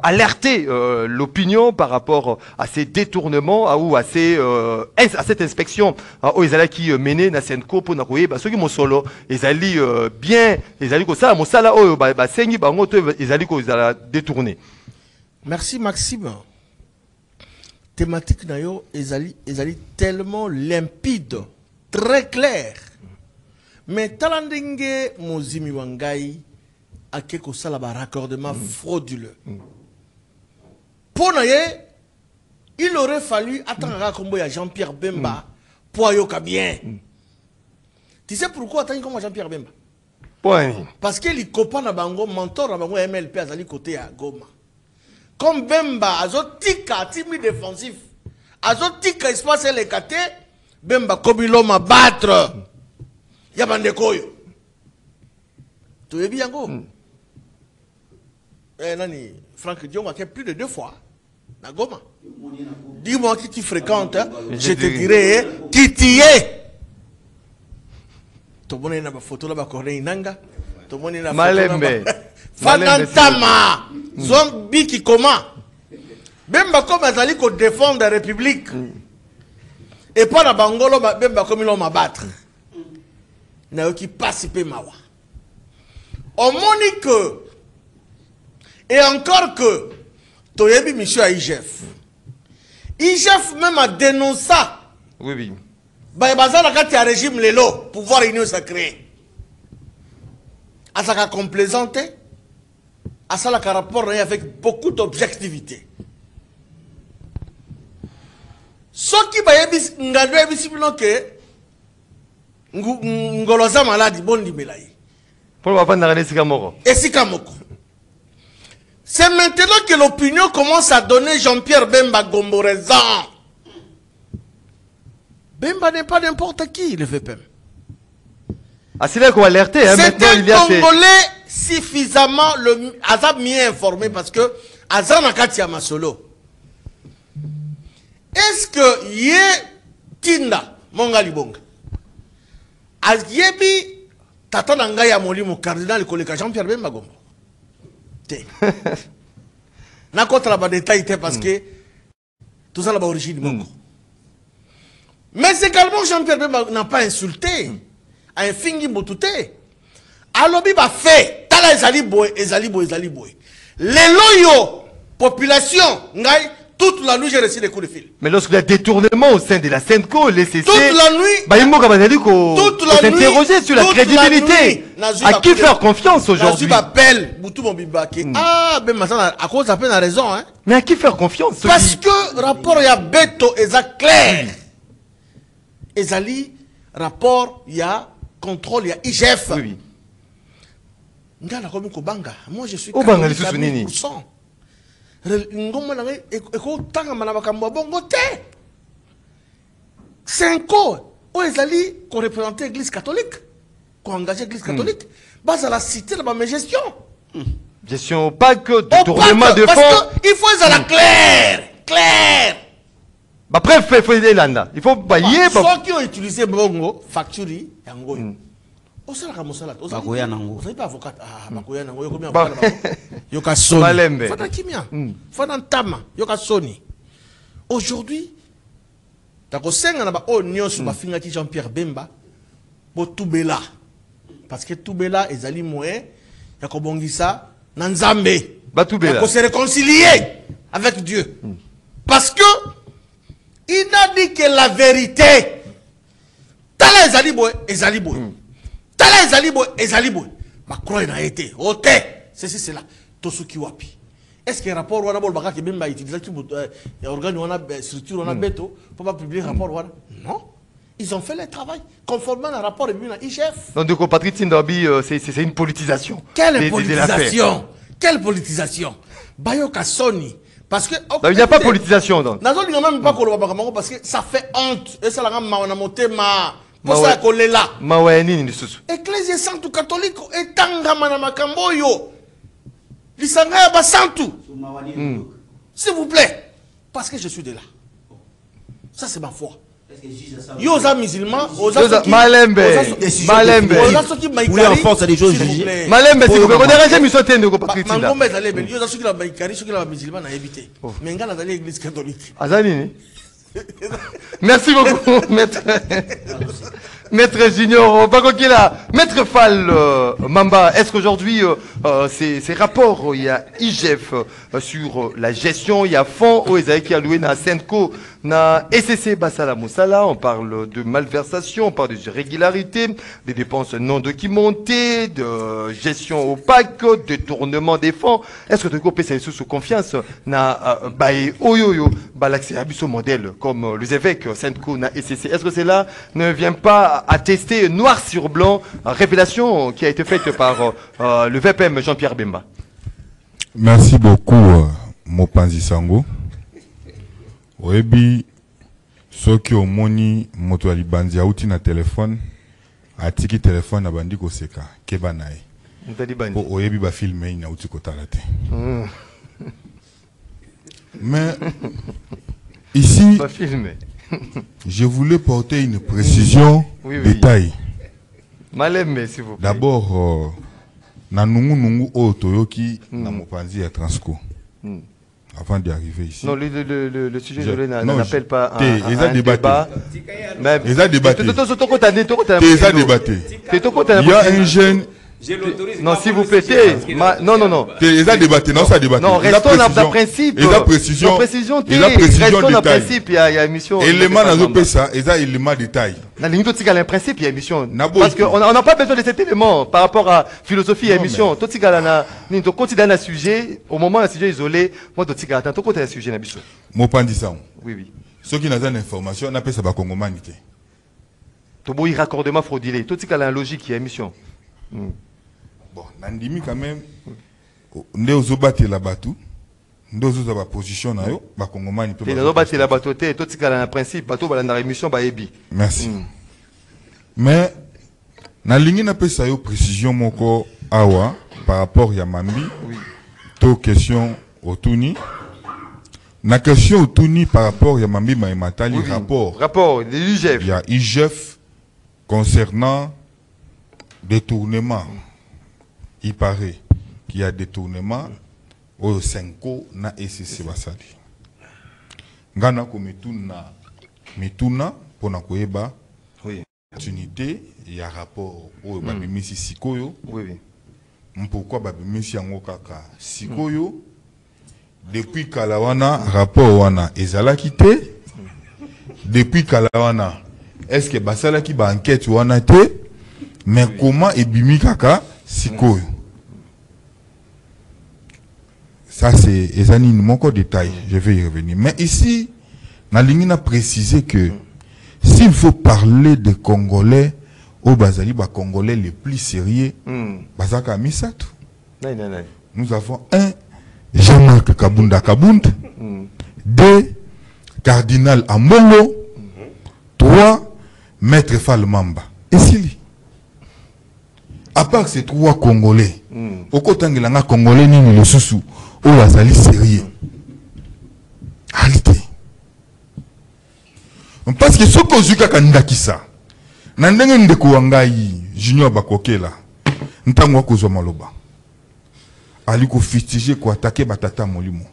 alerté l'opinion par rapport à ces détournements ou à cette inspection aux qui menait na Senco pour ceux qui solo ezali bien ezali ko sala mosala oyo ba sengi bango to ezali ko ezala détourner. Merci Maxime. Thématique nayo ezali tellement limpide, très clair. Mais talandenge mozimi wangai ake ko sala ba raccordement frauduleux. Pour naye il aurait fallu attendre kombo ya Jean-Pierre Bemba pour ayoka bien. Tu sais pourquoi attends comme Jean-Pierre Bemba? Parce que les copains na bango mentor na bango MLP azali côté à Goma. Comme Bemba azotika timi défensif. Azotika espace les kate Bemba comme l'homme à battre. Ya bande koyo. Tu es bien go. Nani Franck Dion a fait plus de 2 fois na Goma. Dis-moi qui tu fréquentes, je te dirai qui tu es. Tomone na ba photo la ba corne inanga. Tomone na Malembe. Fanantama. Zombi qui comment? Bemba comme azali ko défendre la République. Et pas na bangolo Bemba comme l'homme à battre. Na qui participer mawa. On moni que et encore que Toyebi monsieur IGF. IGF même a dénoncé. Oui. Bazala kati ya régime lelo pouvoir union sacré. Asaka complaisanté, asaka rapport avec beaucoup d'objectivité. Ce qui va yebis ngado yebis que ngoloza maladi bondi melayi. Pour va prendre la sikamoko. Et sikamoko. C'est maintenant que l'opinion commence à donner Jean-Pierre Bemba Gombo raison. Bemba n'est pas n'importe qui, le VPM. Ah, c'est là qu'on va alerter. Hein, c'est un Congolais suffisamment Azab mieux informé parce que Azab Nakati Masolo. Est-ce que Yé Tinda, Mongali Bonga, Azyebi Tata Nangaya Molimo, cardinal le collègue Jean-Pierre Bemba Gombo. N'a pas de détail parce que tout ça là bas origine Mongo. Mais également Jean-Pierre Bemba n'a pas insulté. A un fingi botouté. Alobi ba fait. Tala ezali boy. Les loyaux, population, ngai, toute la nuit j'ai reçu des coups de fil. Mais lorsqu'il y a détournement au sein de la Senco, les CC, toute la nuit, s'interroger sur la crédibilité. À qui faire confiance aujourd'hui? Ah, ben maintenant, à cause ça peine a raison, hein. Mais à qui faire confiance? Parce que rapport il y a Beto et ça clair. Ezali, rapport, il y a contrôle, il y a IGF. Oui. Moi, je suis 40%. Senco, Ezali, qu'on représente l'église catholique, qu'on engage l'église catholique, base à la cité de ma gestion. Gestion opaque, détournement de fonds. Parce qu'il faut être clair. Bref, il faut aller là. Il faut bailler. Ceux qui ont utilisé Bongo, facture, Yango. Au salaire mosala. Bakoya nango. Vous n'êtes pas avocat. Ah, bakoya nango. Yoko avocat. Yoka soni. Malembe. Fana kimia. Fana tama. Yoka soni. Aujourd'hui, tako senga na ba o nyonso ba finga ki Jean-Pierre Bemba. Bo Toubela. Parce que Toubela ezali moyen ya ko bongisa na Nzambe. Ba Toubela. Pour se réconcilier avec Dieu. Parce que il n'a dit que la vérité. Tala ezali boy, ezali boy. Tala ezali boy, ezali boy. Ma croix n'a été. Ok. C'est cela. Tosuki wapi. Est-ce que le rapport wana bol baka ke bemba utiliser qui organe wana structure wana beto pour pas publier rapport wana? Non. Ils ont fait le travail conformément au rapport de IGF. Donc, de Patrick Tindabi, c'est une politisation. Quelle politisation? Quelle politisation? Bayoka Sony. Parce que. Il n'y a pas de politisation. Donc. Parce que ça fait honte. Et ça l'a monté ma. Pour ça qu'on est là. Ecclésie Santu catholique et Tangamana Makamboyo. L'Isanga Basantu. S'il vous plaît. Parce que je suis de là. Ça, c'est ma foi. Yosa musulman, Malembe, Malembe. Pour les enfants, c'est des choses jugées. Malembe, s'il vous plaît, on est rangé, monsieur Tende, ko Patrick Tinda. Mangombe est allé, Yosa ceux qui l'ont baïkari, ceux qui l'ont musulman, n'a évité. Mais nga dans l'église catholique. Azanini. Merci beaucoup, maître. Maître Junior, Maître Fall Mamba, est-ce qu'aujourd'hui, ces rapports, il y a IGF sur la gestion, il y a fonds, qui a loué na Senko, na SCC Basala Moussala, on parle de malversation, on parle de irrégularité, des dépenses non documentées, de gestion opaque, détournement des fonds. Est-ce que tu peux payer sous confiance na oyoyo, l'accès à ce modèle, comme les évêques Senko na SCC? Est-ce que cela ne vient pas attester noir sur blanc révélation qui a été faite par le VPM Jean-Pierre Bemba? Merci beaucoup, Mopanzi Sango. Oebi, ceux qui ont moni, moto alibanzi auti na téléphone, atiki téléphone abandi ko seka, kebanae. Oebi ba filmer ina auti ko talate. Mais ici, je voulais porter une précision, détail. Malembe, s'il vous plaît. D'abord, na nungu o toyoki na Mopanzi ya Transco. Avant d'y arriver ici. Non, le sujet je n'appelle pas un débat. Ils ont débatté. Il y a un jeune. Non, s'il vous plaît. Non. Ils ont débatté. Non, ça débatté. Non, restons dans le principe. Et la précision. Restons dans le principe. Il y a émission. Élément dans le ça. Ils ont élément détail. Dans le principe, il y a émission. Parce qu'on n'a pas besoin de cet élément par rapport à philosophie et émission. Tout ce qu'il y a un sujet, au moment d'un sujet isolé, moi, tout ce qu'il y a un sujet. Mopandi ça. Oui. Ceux qui n'ont pas d'information, on appelle ça la congomanité. Tout le raccordement fraudulé. Tout ce qu'il y a une logique, il y a émission. Bon, Nandimi quand même, nous avons battu la bateau, nous avons la position, nous avons battu la bateau, tout ce qui est un principe, bateau, dans la émission, merci. Mais, na lingi na pesa yo précision moko awa par rapport à Mambi, to question au Tuni. Na question au Tuni par rapport à Mambi Maïmatali, rapport de l'IGF. Il y a IGF concernant détournement. Il paraît qu'il y a détournement au Senko na SCC Basali. Ngana ko mituna pona koyeba opportunité il y a rapport au babimisi sikoyo. Pourquoi babimisi yango kaka sikoyo depuis kalawana rapport wana ezalaki te depuis kalawana est-ce que basalaki ba enquête wana te mais comment ebimi kaka sikoyo. Ça, c'est un moko détail. Je vais y revenir. Mais ici, Nalingi a précisé que s'il faut parler de Congolais, au Bazali, Congolais les plus sérieux, Bazaka Misatou. Nous avons un Jean-Marc Kabunda Kabund, deux Cardinal Amongo, trois Maître Fall Mamba. Et Sili. À part ces trois Congolais, au côté de Congolais, ni le sous au Bazali sérieux. Arrêtez. Parce que ce que Zuka Kandaki ça, Nandenge ndeko wangai Junior Bakokela. Ntango akozwa maloba. Ali ko fitiger ko attaquer batata molimo.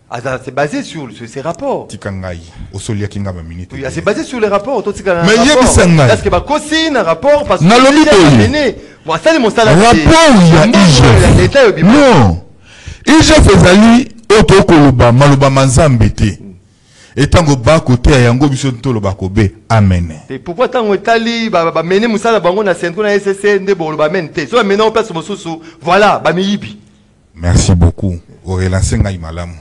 Ah, c'est basé sur ces rapports. Tikangai, au solia kinga ba minute. Oui, c'est basé sur les rapports. Mais il y a des Est-ce que ba cosine un rapport parce que moi ça mon salaire. Rapport il y a non. IGF ezali otokoloba maloba manzambete. Et tango ba côté ya yango biso ntoloba kobe amen. Et pourquoi tango etali ba mener musala bango na senko na SSC ndebo ba mente. So maintenant on passe mosusu. Voilà, ba miyibi. Merci beaucoup. O relancer ngai malamu.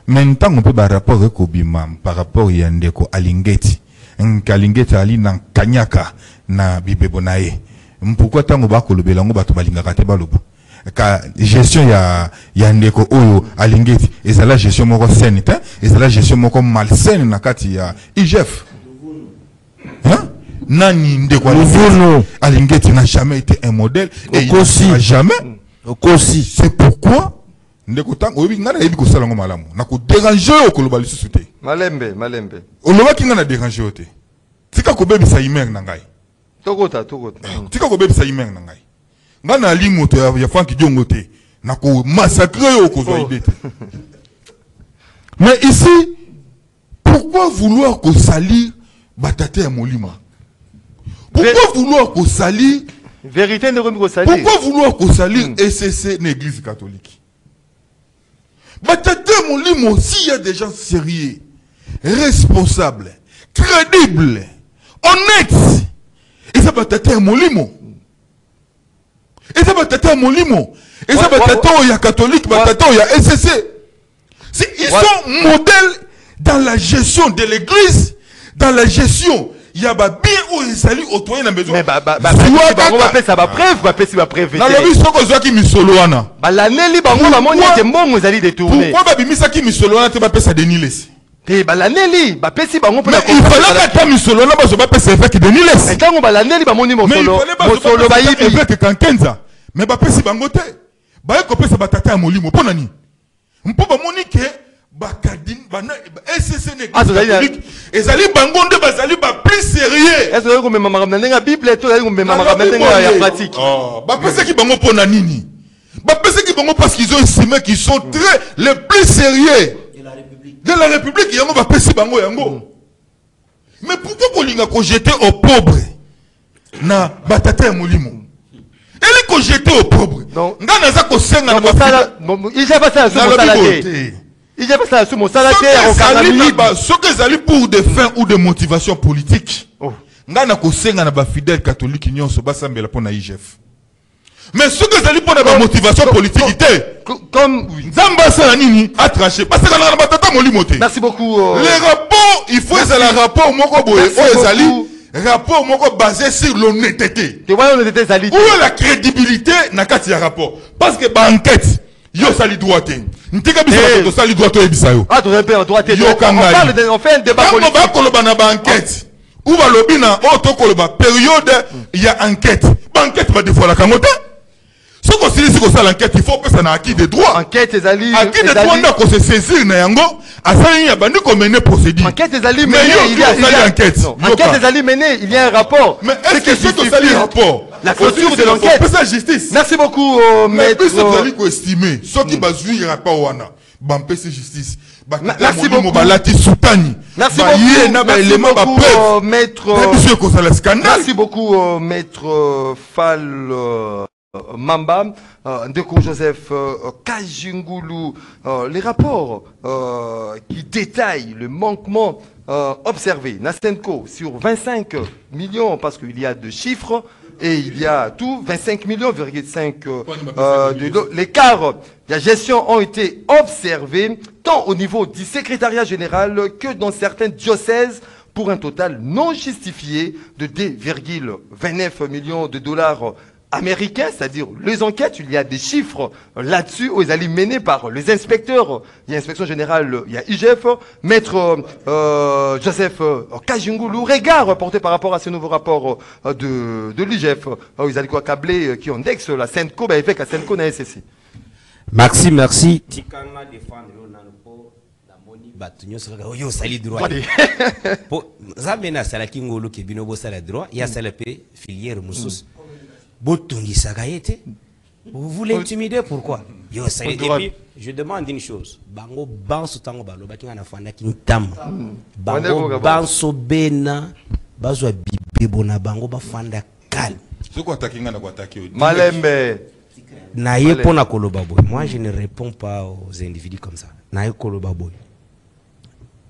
Maintenant on peut par rapport avec Obimam par rapport à Yandeko Alingeti Alingeti ali na kanyaka na bibebo nae pourquoi tango ba kolobela ngo bato balingaka te baloba ka gestion ya Yandeko oyo Alingeti ezala gestion moko saine te ezala gestion moko malsaine na kati ya IGF hein nani ndeko Alingeti n'a jamais été un modèle et il ne jamais aussi c'est pourquoi ndeko tango obi ngana yebi ko sala ngo malamu na ko déranger okoloba lisusu te malembe oloba ki ngana déranger ote tika ko bebisa imer na ngai tokota tika ko bebisa imer na ngai ngana ali moto ya Frank Diongo te na ko massacrer okozwa idée te mais ici pourquoi vouloir ko salir batate ya molima pourquoi vouloir ko salir vérité ne remis ko salir pourquoi vouloir ko salir SCC l'église catholique. Batate Molimo, s'il y a des gens sérieux, responsables, crédibles, honnêtes, et ça Batate Molimo. Et ça Batate Molimo. Et ça Batate Oya catholique, Batate Oya SCC. Ils sont modèles dans la gestion de l'église, dans la gestion. Il y a bien où ils saluent au toit dans la maison. Mais on va faire ça, va prév. Dans le biso ko zwaki misoloana. L'année libre on va monter des mots vous allez détourner. Pourquoi ba bimisa ki misoloana te ba pesa Deniles? Eh l'année libre ba pesi ba on peut. Il fallait que ta misoloana ba zo ba pesa avec Deniles. Et quand on va l'année libre monter mon solo ba yibi. Avec Kankenza. Mais ba pesi bango te. Ba ko pesa batata ya molimo pona ni. Mpo ba monike bakadin bana SCC catholique ezali bangonde bazali ba plus sérieux est-ce que comme maman na nga bible to ezali comme maman na nga ya pratique ba pesa ki bango pona nini ba pesa ki bango parce qu'ils ont estimé qu'ils sont très les plus sérieux de la République yango ba pesa bango yango mais pourquoi kolinga ko jeter aux pauvres na batata ya molimo eli ko jeter aux pauvres ngana za ko senga na ba il j'ai pas ça sur mon salaire. Il y a pas ça sur mon salaire. Ce que ça pour des fins ou de motivation politique. Ngana ko senga na ba fidèle catholique nyonso basambela pona IGF. Mais ce que ça pour la motivation politique comme Nzamba ça nini a tranché parce que na batata molimote. Merci beaucoup. Les rapports, il faut ça le rapport moko boye ezali rapport moko basé sur l'honnêteté. Tu vois l'honnêteté zali. Où la crédibilité na kati ya rapport parce que ba enquête yo sali droité. Ntika bisa to sali droité ebisayo. Ah, tu repères droité. On fait un débat politique. Comment ba koloba na ba enquête. Ou ba lobina o to koloba période il y a enquête. Ba enquête ba des fois la kangote. Ce qu'on se dit c'est que ça l'enquête il faut que ça na acquis des droits. Enquête ezali. Acquis des droits na ko se saisir na yango. Asali ya bandi ko mener procédure. Enquête ezali mené il y a enquête. Enquête ezali mené il y a un rapport. Mais est-ce que c'est que ça le rapport? La clôture de l'enquête. C'est la justice. Merci beaucoup, maître. Mais vous allez estimé, ce qui va jouer rapport wana, bampese justice. Merci beaucoup. Merci beaucoup, maître. Merci beaucoup, maître Fall Mamba, Ndeko Joseph Kajingulu. Les rapports qui détaillent le manquement observé, Nastenko, sur 25 millions, parce qu'il y a deux chiffres. Et il y a tout 25 millions,5 l'écart de la gestion ont été observés tant au niveau du secrétariat général que dans certains diocèses pour un total non justifié de 2,29 millions de dollars américains, c'est-à-dire les enquêtes, il y a des chiffres là-dessus, où ils allaient menés par les inspecteurs, il y a l'inspection générale, il y a IGF, maître Joseph Kajingulu, regard porté par rapport à ce nouveau rapport de l'IGF, ils allaient quoi câbler, qui indexe la Senko, ben, avec la Senko na SSC. Merci. batunyo saka yo sali droit po zamena sala kingolo ke bino bo sala droit ya sala pe filière musus botungi saka yete vous voulez intimider pourquoi yo sali. Et puis je demande une chose, bango banso tango balo bakinga na fanda kintam bango banso bena bazwa bibe bona bango ba fanda calme soko atakinga na kwataki Malembe na ye pona koloba boy. Moi je ne réponds pas aux individus comme ça na ye koloba boy.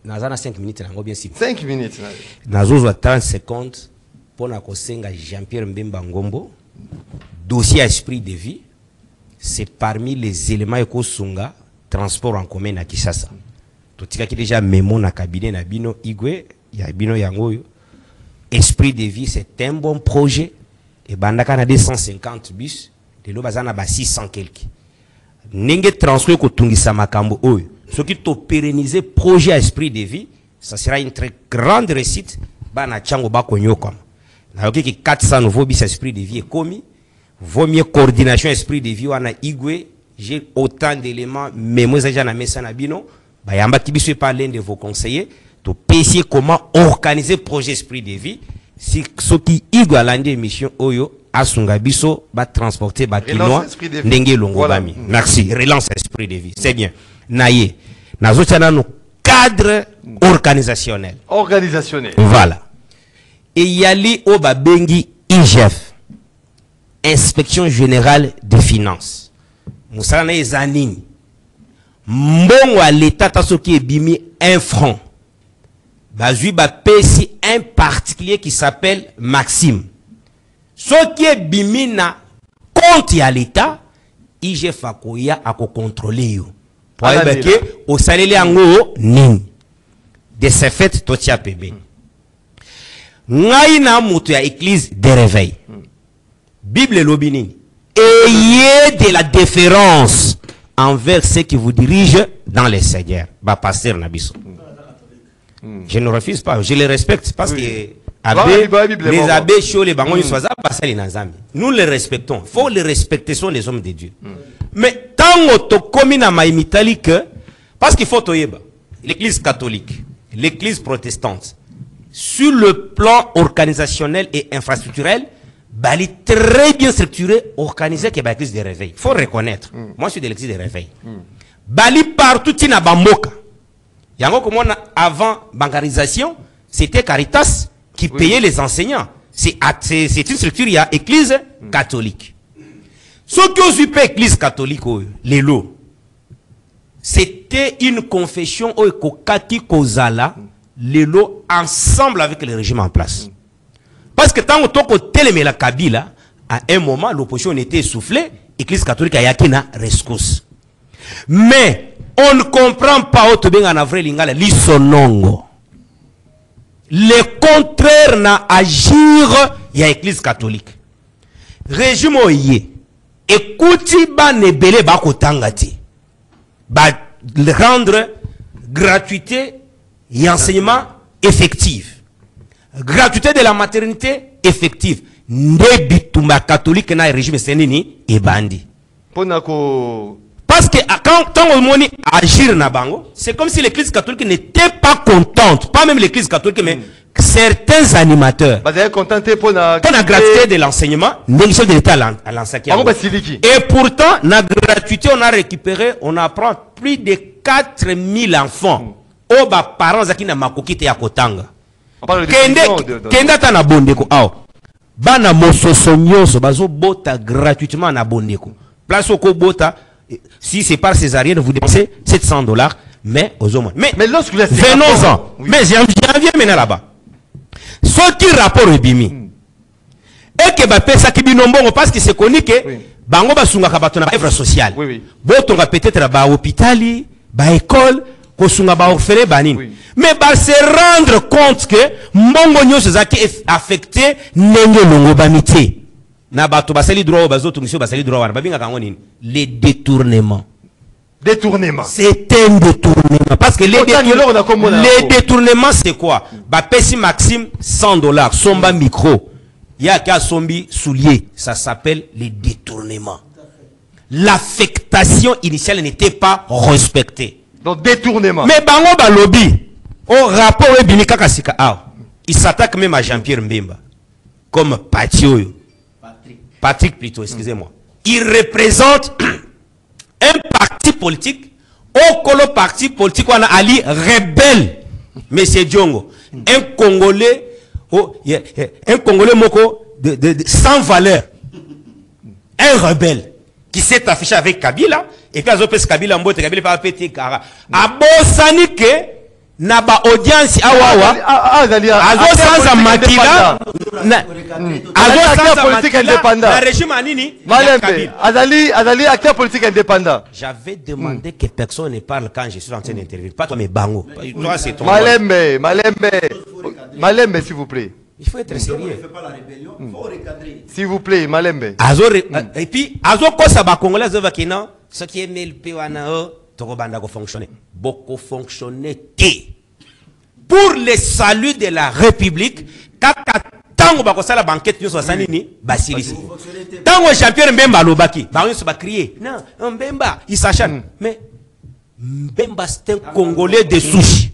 Nazana 5 minutes nango bien si 5 minutes nazozo 30 secondes pona kosenga Jean-Pierre Mbemba Ngombo dossier à esprit de vie. C'est parmi les éléments ekosunga transport en commun à Kinshasa. Totika ki déjà mémo na cabinet na bino igwe ya bino yango yo. Esprit de vie c'est un bon projet et bandaka na 250 bus de lo bazana ba 600 quelques. Nenge transport ko tungisa makambo oyo. Ce qui to pérenniser projet à esprit de vie, ça sera une très grande réussite bana chango ba konyo comme. Na yoki ki 400 nouveaux bis esprit de vie commis. Vaut mieux coordination esprit de vie wana igwe, j'ai autant d'éléments mais moi déjà na mesa na bino, ba yamba ki biso pas l'un de vos conseillers, to pesier comment organiser projet esprit de vie, si ce qui igwe alande émission oyo asunga biso ba transporter ba kinoa ndenge longo bami. Merci, relance esprit de vie. C'est bien. Naye, nazo tana no cadre organisationnel. Voilà. Et yali o ba bengi IGF. Inspection générale des finances. Moussala na ezanini. Mbongo à l'état taso qui est bimi 1 franc. Bazui ba pesi un particulier qui s'appelle Maxime. Ce qui est bimi na compte à l'état, IGF akoya ako contrôler yo. Pour que au salele ango nini. De ce fait totia pebe. Ngai na mutu ya église de réveil. Bible l'obinini. Ayez de la déférence envers ceux qui vous dirigent dans les seigneurs. Bah, pasteur Nabiso. Je ne refuse pas, je les respecte parce que les abbés chauds, les bangons, nous les respectons. Il faut les respecter, ce sont les hommes de Dieu. Mais tant que tu na maïmitali que, parce qu'il faut toyeba, l'église catholique, l'église protestante, sur le plan organisationnel et infrastructurel, bali très bien structuré, organisé que l'église de réveil. Il faut reconnaître. Moi, je suis de l'église de réveil. Bali partout, tina bamboka. Yango comme avant bancarisation, c'était Caritas qui payait les enseignants. C'est une structure, il y a église catholique. Ce que je paie église catholique, les lots, c'était une confession au kokati kozala, les lots ensemble avec le régime en place. Parce que tant que tu la Kabila, à un moment, l'opposition était essoufflée, l'église catholique a yakina rescousse. Mais on ne comprend pas au bien en avril lingala l'isonongo. Le contraire n'a agir il y a l'église catholique. Régime oye, écoutez ba nebele ba kotangati, ba rendre gratuité et enseignement effectif. Gratuité de la maternité effective. Ndebitumba catholique na régime senini et bandi. Parce que quand on moni agir na bango, c'est comme si l'église catholique n'était pas contente, pas même l'église catholique, mais certains animateurs. Pour la gratuité de l'enseignement, négligence de l'État à l'enseignement. Et pourtant, la gratuité, on a récupéré, on apprend plus de 4000 enfants. Oh, bah, parents qui na makoki te ya kotanga. Kenda ta na bondeko aw. Bana mososo nyonso bazo bota gratuitement na bondeko. Place au bota, si c'est par césarienne, vous dépensez $700, mais aux hommes. Mais lorsque venons-en. Oui. Mais j'en viens maintenant là-bas. Ce qui rapport est bimi. Et que ba pesa ki binombo parce que c'est connu que bango basunga ka bato na œuvre sociale. Boto nga peut-être ba hôpitali, ba école, ko sunga ba orphelin banine. Mais bah se rendre compte que mbongo nyonso zaki affecté nenge longo bamité. Na bato basali droit bazoto monsieur basali droit wana babinga kango nini les détournements. C'est un détournement parce que les détournements c'est quoi? Bah pesi Maxime $100 somba micro. Ya ka sombi soulier, ça s'appelle les détournements. L'affectation initiale n'était pas respectée. Donc détournement. Mais bango ba lobby au rapport et binika kasika il s'attaque même à Jean-Pierre Mbemba comme Patio. Patrick plutôt, excusez-moi. Il représente un parti politique au colo parti politique on a Ali rebelle Monsieur Diongo, un Congolais moko sans valeur, un rebelle qui s'est affiché avec Kabila et puis azopes Kabila mbote Kabila pas pété kara abosani ke na ba audience awawa azo sans makila azo politique indépendant la régime anini Malembe azali acteur politique indépendant. J'avais demandé que personne ne parle quand je suis en train d'intervenir, pas toi mais bango toi c'est ton Malembe s'il vous plaît. Il faut être sérieux. On ne fait pas la rébellion, il faut recadrer. S'il vous plaît, Malembe. Et puis, Azo Kosa ba Congolais de Vakina, ce qui est MLP Wanao, Torobanda ko fonctionner. Beaucoup fonctionner. Pour le salut de la République, kaka tango ba kosala banquette nyo sosanini basilisi. Tango Jean-Pierre Mbemba lobaki, ba on se ba crier. Non, Mbemba, il s'acharne. Mais Mbemba c'est un Congolais de souche.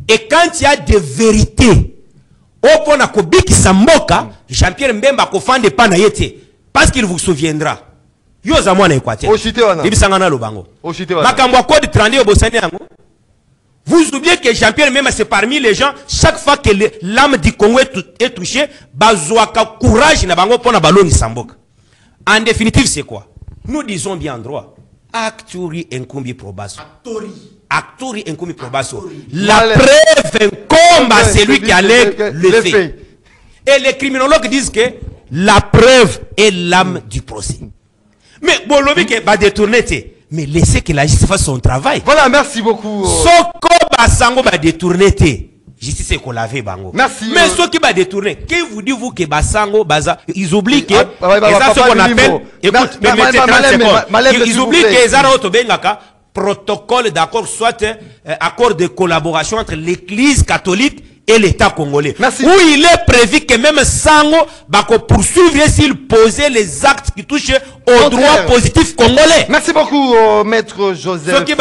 Et quand il y a des vérités, Opona kobiki samboka, Jean-Pierre Mbemba kofande pa na yete parce qu'il vous souviendra. Yo za mwana Équateur. Oshite wana. Ibisangana lobango. Oshite wana. Makambo code 32 obosani yango. Vous oubliez que Jean-Pierre Mbemba c'est parmi les gens chaque fois que l'âme du Congo est touchée, bazouaka courage na bango pona baloni samboka. En définitive c'est quoi? Nous disons bien en droit. Acturi incumbi probasso. Actori incumbi probasso. La preuve incombe à celui qui allègue le fait. Et les criminologues disent que la preuve est l'âme du procès. Mais Bolobi qui va détourner, mais laissez que la justice fasse son travail. Voilà, merci beaucoup. Soko Basango va détourner. Justice c'est qu'on l'avait bango. Merci. Mais ceux qui va détourner, qui vous dit vous que Basango Baza, ils oublient que ça ce qu'on appelle, écoute, ils oublient que Zara Otobengaka protocole d'accord, soit accord de collaboration entre l'Église catholique et l'État congolais. Merci. Où il est prévu que même Sango va poursuivre s'il posait les actes qui touchent aux droits positifs congolais. Merci beaucoup, maître Joseph. S'il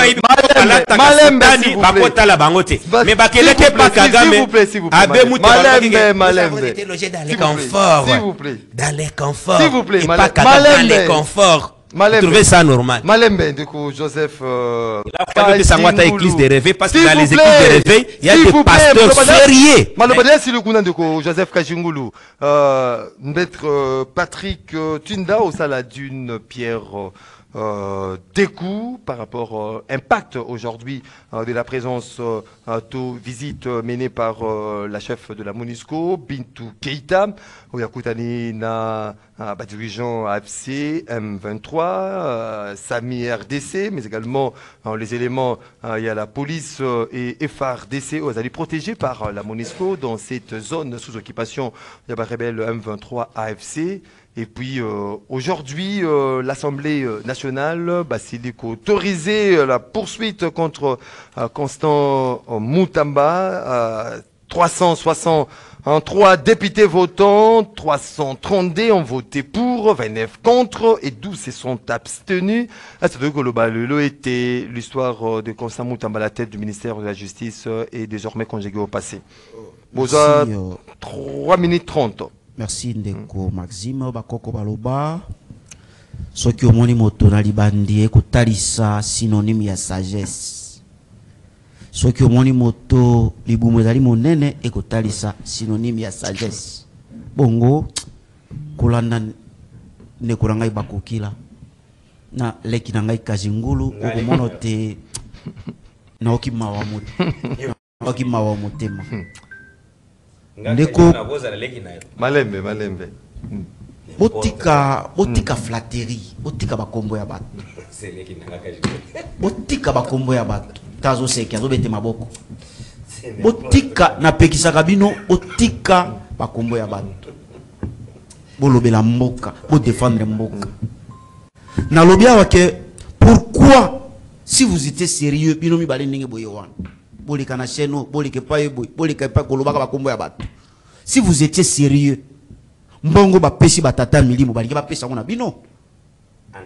vous plaît. Trouvez ça normal. Malembe, du coup, Joseph. Il a fallu que ça soit église de réveil parce que dans les églises de réveil, il y a des pasteurs sérieux. Malobadé, si le coup de Joseph Kajingulu, maître Patrick Tunda au salade d'une pierre. Des coups par rapport impact aujourd'hui de la présence de visite menée par la chef de la MONUSCO, Bintou Keïta, au Yakutani na dirigeant AFC M23, Sami RDC, mais également les éléments, il y a la police et FARDC, aux alliés protégés par la MONUSCO dans cette zone sous occupation, il y a la rebelle M23 AFC. Et puis aujourd'hui, l'Assemblée nationale s'est autorisé la poursuite contre Constant Moutamba. 363 députés votants, 332 ont voté pour, 29 contre et 12 se sont abstenus. C'est global, était l'histoire de Constant Moutamba, la tête du ministère de la Justice, est désormais conjuguée au passé. Boza, 3 minutes 30. Merci Ndeko Maxime Bakoko Baloba. Soki omoni moto na libandi ekotalisa synonyme ya sagesse. Soki omoni moto libumu ezali monene ekotalisa synonyme ya sagesse. Bongo kolanda ndeko na ngai bakokila na leki na ngai Kazingulu okomona te na okimawa moto. Okimawa motema. Ndeko Malembe botika flatterie, botika bakombo ya bato. Botika bakombo ya bato. Tazo seki azo bete maboko. Botika na pekisaka bino, botika bakombo ya bato. Bolobela mboka, bo défendre mboka. Na lobia wake pourquoi si vous étiez sérieux bino mi bale ndenge boye wana. Si vous étiez sérieux, mbongo ba pesi batata milimo balingi ba pesa ngona bino. En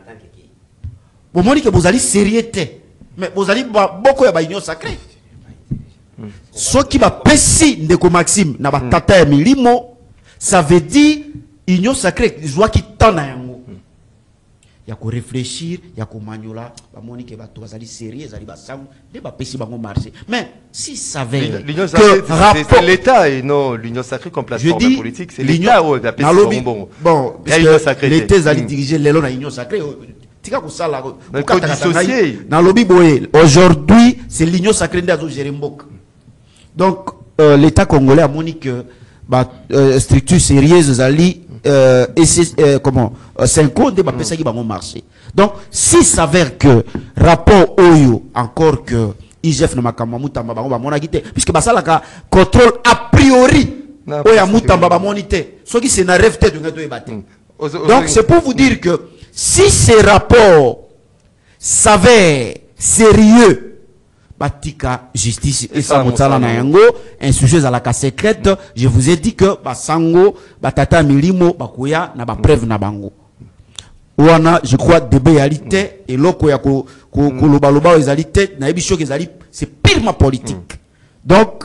tant que qui? Bon moni que vous allez sérieux. Mais vous allez beaucoup de union sacrée. Ce qui va pessi ndeko Maxime na ba tata ya milimo, ça veut dire union sacrée joie qui tana yango. Ya ko réfléchir, ya ko maniola, ba monique ba to bazali sérieux, bazali ba sang, de ba pessi bango marché. Mais si ça veut l'union sacrée c'est l'état et non l'union sacrée comme plateforme politique, c'est l'état où la pessi bon. Bon, l'état zali diriger l'élo na union sacrée. Tika ko sala ko dissocier. Na lobby boye. Aujourd'hui, c'est l'union sacrée ndazo gérer mbok. Donc, l'État congolais a moni que structure sérieuse zali comment 5 ans de bapesa qui bango marché. Donc, s'il s'avère que rapport oyo encore que IGF na makamba mutamba bango ba mona kité puisque basala ka contrôle a priori oya mutamba ba monité. Ce qui c'est na rêve tête de ebate. Donc, c'est pour vous dire que si ces rapports s'avèrent sérieux, Batika justice et ça motala na yango insujet à la cas secrète, je vous ai dit que basango batata milimo bakoya na ba preuve na bango wana je crois de réalité et loko ya ko lobaloba ezalité na ebisho ezali c'est purement politique. Donc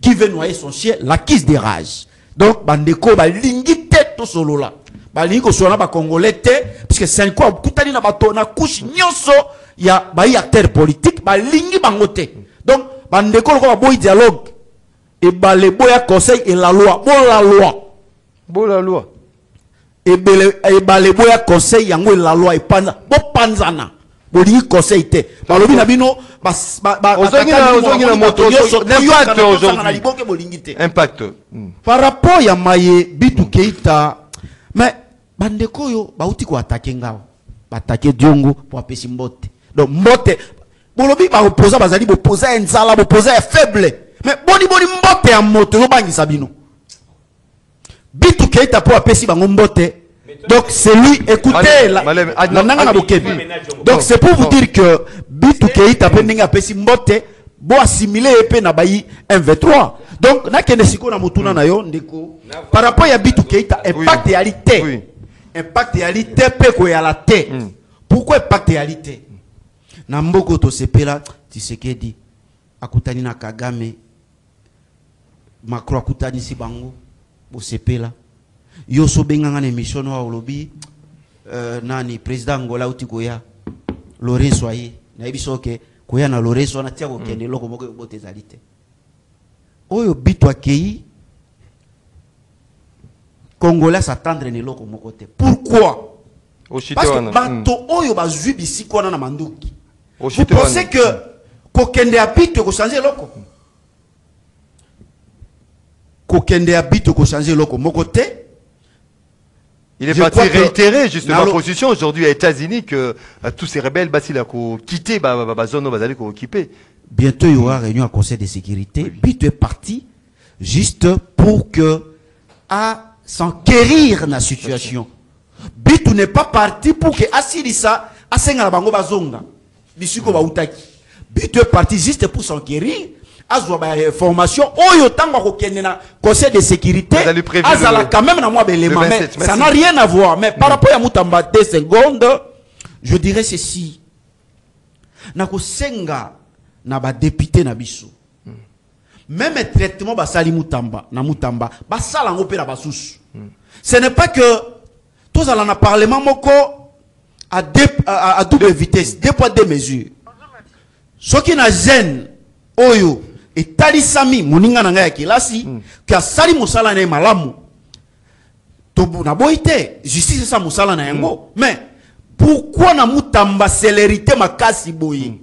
qui veut noyer son chien l'acquise des rages. Donc bandeko ba lingi tête to solo là ba lingi ko solo ba congolais puisque 5 ans kutani na bato na couche nyonso il y a des acteurs politiques, ba lingi bangote. Donc, bandeko ko boy dialogue et ba le boya conseil et la loi. Bon la loi. Bon la loi. Et ba le boya conseil yango et la loi et panza. Bon panzana. Bo lingi conseil te. Ba lobi na bino impact. Par rapport ya maye Bitu Keita, mais bandeko yo ba uti ko attaquer ngao. Ba attaquer Diongo pour apesi mbote. Donc, mbote, bolobi ba opposa bazali opposa enzala opposa faible. Mais boni mbote ya moto yo bangi sabino. Bitu Keita pour apesi bango mbote. Donc c'est lui, écoutez donc c'est pour vous dire que Bitu Keita pe ninga apesi mbote bo assimiler epé na bayi M23. Donc na kende siko na mutuna na yo ndeko. Par rapport à Bitu Keita impact réalité. Impact réalité pe ko ya la té. Pourquoi impact réalité? Na mboko to sepela Tshisekedi akutani na Kagame Macron akutani si bango bo sepela yo so benganga na émission wa olobi nani président Angola uti koya Lorenzo aye na biso ke koya na Lorenzo na tia ko kende loko moko bote zalite oyo bitu akei Congolais s'attendre ne loko moko te. Pourquoi? Parce que bato oyo bazui bisi kona na manduki. Vous pensez que kokende habite ko changer loko? Kokende habite ko changer loko moko te? Il est parti réitérer justement la position aujourd'hui aux États-Unis que tous ces rebelles il a quitté la zone où ils occupé. Bientôt il y aura réunion à Conseil de sécurité. Bitu est parti juste pour que à s'enquérir la situation. Bitu n'est pas parti pour que Assirissa asenga bango bazonga. Bisiko ba utaki. Bitu est parti juste pour s'enquérir. Azwa ba information oyo tanga ko kenena conseil de sécurité. Azala quand même na moi belema mais ça n'a rien à voir mais par rapport à Mutamba 2 secondes je dirais ceci. Na ko senga na ba député na biso. Même traitement ba sali Mutamba na Mutamba ba sala ngope na basusu. Ce n'est pas que tous allons en parlement moko à double vitesse, 2 poids 2 mesures. Ce qui n'a gêne oyo et talisami moninga na ngaya kilasi ka sali musala na malamu to na boité justice sa musala na yango mais pourquoi na Mutamba célérité makasi boyi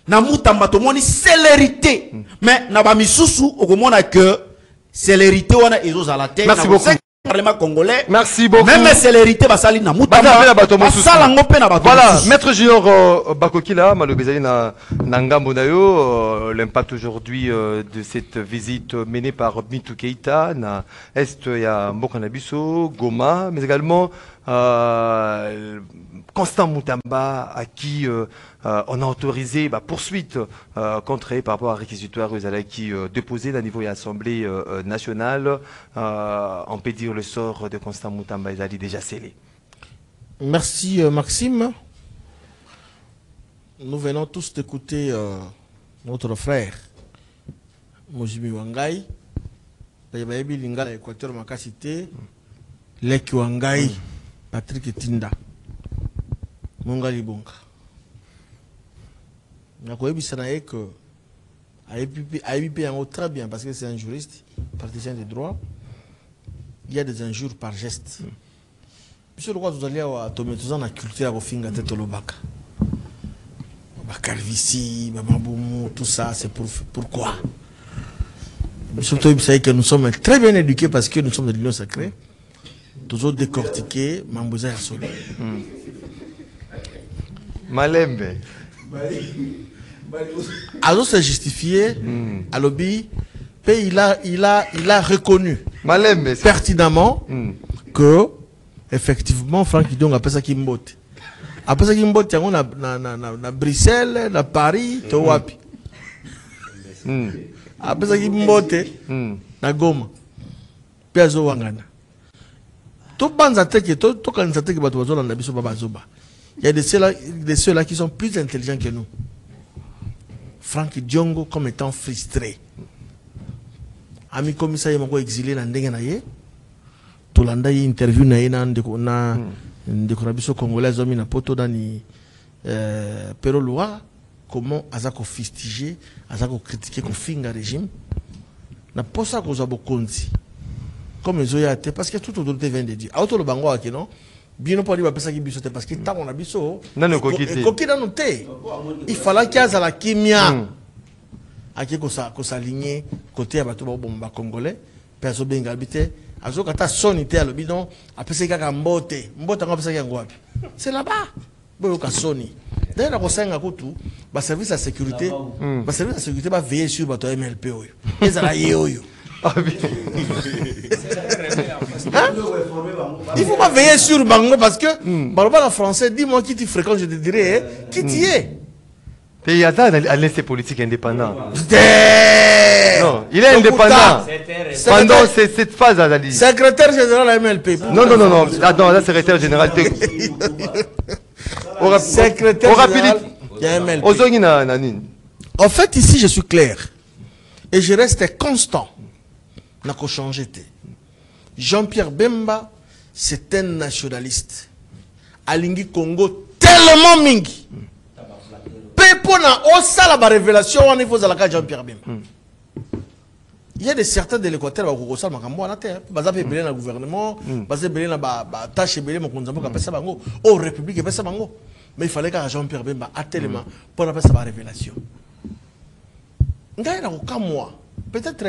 na Mutamba to moni célérité mais na ba misusu okomona que célérité wana ezo la terre. Merci beaucoup. Parlement congolais. Merci beaucoup. Même célérité basali na Mutamba. Voilà, Maître Junior Bakokila, malobezali na ngambo na yo, l'impact aujourd'hui de cette visite menée par Bitu Keita na est ya Mboka na biso, Goma, mais également Constant Mutamba à qui on a autorisé poursuite contre par rapport à réquisitoire qui déposé à niveau de l'Assemblée nationale. On peut dire le sort de Constant Mutamba est déjà scellé. Merci Maxime. nous venons tous d'écouter notre frère, Mojimi Wangai, Bayebi Lingala, Équateur Makasité, Leki Wangai, Patrick Tinda, Mongali Bonga. Nous avons vu que AIBP en haut très bien parce que c'est un juriste, praticien des droits. Il y a des injures par geste. Monsieur le roi, vous allez à la culture à Finga Tetolobaka. Calvitie, Maboumou, tout ça, c'est pourquoi. Surtout, vous savez que nous sommes très bien éduqués parce que nous sommes de l'Union sacrée. Toujours décortiqués, Mambouza Yassoli. Malembe. Alors, c'est justifié, à l'obéi, il a reconnu Malembe, pertinemment que, effectivement, Franck Idong a fait ça qui mbote. Après ça, il y a Bruxelles, à Paris, à Wapi. Après ça, il y a Goma. Puis à Wangana. Tout il y a de ceux-là qui sont plus intelligents que nous. Franck Diongo comme étant frustré. Ami commissaire, il m'a exilé dans Ndengenaye. Tout le monde a interview na Ndekonabiso congolais ont mis na poto dani Pero Loa comment azako fustiger azako critiquer ko finga régime na posa ko zabo konzi comme ezoya te parce que toute autorité vient de dire auto le bango aki non bien pas dire pesa ki biso te parce que tant on a biso nano kokite kokina no te il fallait qu'il y a la kimia aki ko s'aligner côté ya bato ba bomba congolais perso benga habité azoka ta sonité à l'obidon après kaka mbote ngo apesa yango wapi c'est là-bas boyo ka soni d'ailleurs ko senga kutu ba service de sécurité va veiller sur bato MLP oyo ezala ye oyo il faut pas veiller sur bango parce que baloba en français dis-moi qui tu fréquentes je te dirai qui tu es. Il y a à l'Institut politique indépendant. Non, il est indépendant. Pendant cette phase, Azali. Secrétaire général à MLP. Non. Attends, là, secrétaire général. Secrétaire général à MLP. En fait, ici, je suis clair. Et je reste constant. N'a qu'à changer. Jean-Pierre Bemba, c'est un nationaliste. Alingi Congo, tellement mingi. La révélation au niveau de la Jean-Pierre Bemba. Il y a des certains de l'Équateur qui ont fait la terre. Ils ont fait le gouvernement, ils ont fait la tâche, ils ont fait la République. Mais il fallait que Jean-Pierre Bemba a tellement pour faire la révélation. Peut-être,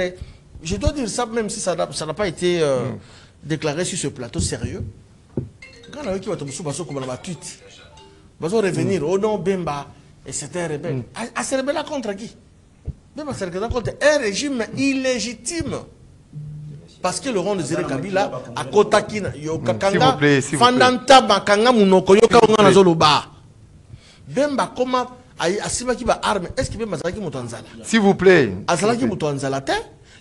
je dois dire ça même si ça n'a pas été déclaré sur ce plateau sérieux. Quand on a vu qu'il va revenir au nom Bemba. Et c'était un rebelle. À se rebeller contre qui? Même à se rebeller contre un régime illégitime. Parce que le rond de Zéré Kabila, à Kotakina, Yokakanga, Fandanta, Bakanga, Munoko, Yokanga, Nazoloba. Bemba, comment, Asiba qui va arme, est-ce qu'il va Mazaki Moutanzala? S'il vous plaît. Azalaki Moutanzala,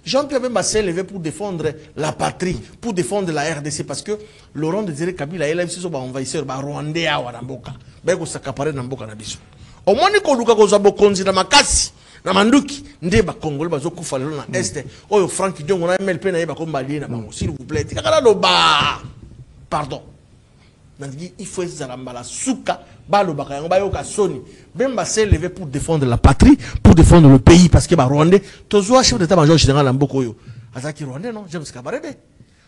Jean-Pierre Bemba s'est levé pour défendre la patrie, pour défendre la RDC, parce que Laurent de Zéré Kabila, il a vu envahisseur, Rwandais, Wadamboka, Beko Sakapare, Namboka, Nabiso. Au moins, il y a des konzi na makasi na manduki nde ba Congolais bazo kufa lelo na este oyo Franck Diongo na MLP na yeba ko mbali na bango s'il vous plaît tikala lo ba pardon nandi il faut ezalamba suka balo baka yango ba yoka soni Bemba s'est levé pour défendre la patrie, pour défendre le pays parce que ba Rwandais tozo chef d'état-major général na mboko yo azaki Rwandais non James Kabarebe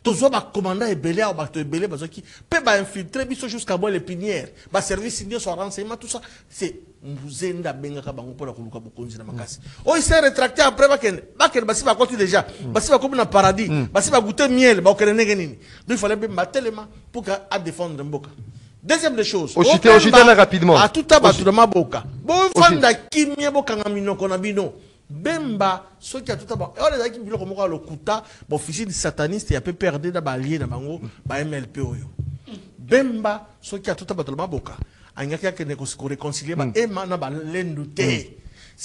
tozo ba commandant ebelé ou ba to ebelé bazoki pe ba infiltrer biso jusqu'à boire les pinières ba service indien soit renseignement tout ça c'est Muzenda Benga Bango pour la Koluka Bokonzi na Makasi. Oh, il s'est rétracté après Baken Basi va continuer déjà. Basi va comme dans paradis. Basi va goûter miel. Donc il fallait bien tellement pour qu'à défendre Mboka. Deuxième des choses. Oshite rapidement. À tout à de Maboka. Bon, Fanda Kimia Boka Namino Konabino. Bemba, ceux qui a tout à bas. On les a qui me le le Kuta, officier de sataniste et a peu perdu dans Balier dans Bango, ba MLP Oyo. Bemba, ceux qui a tout à bas de Maboka. Il réconcilier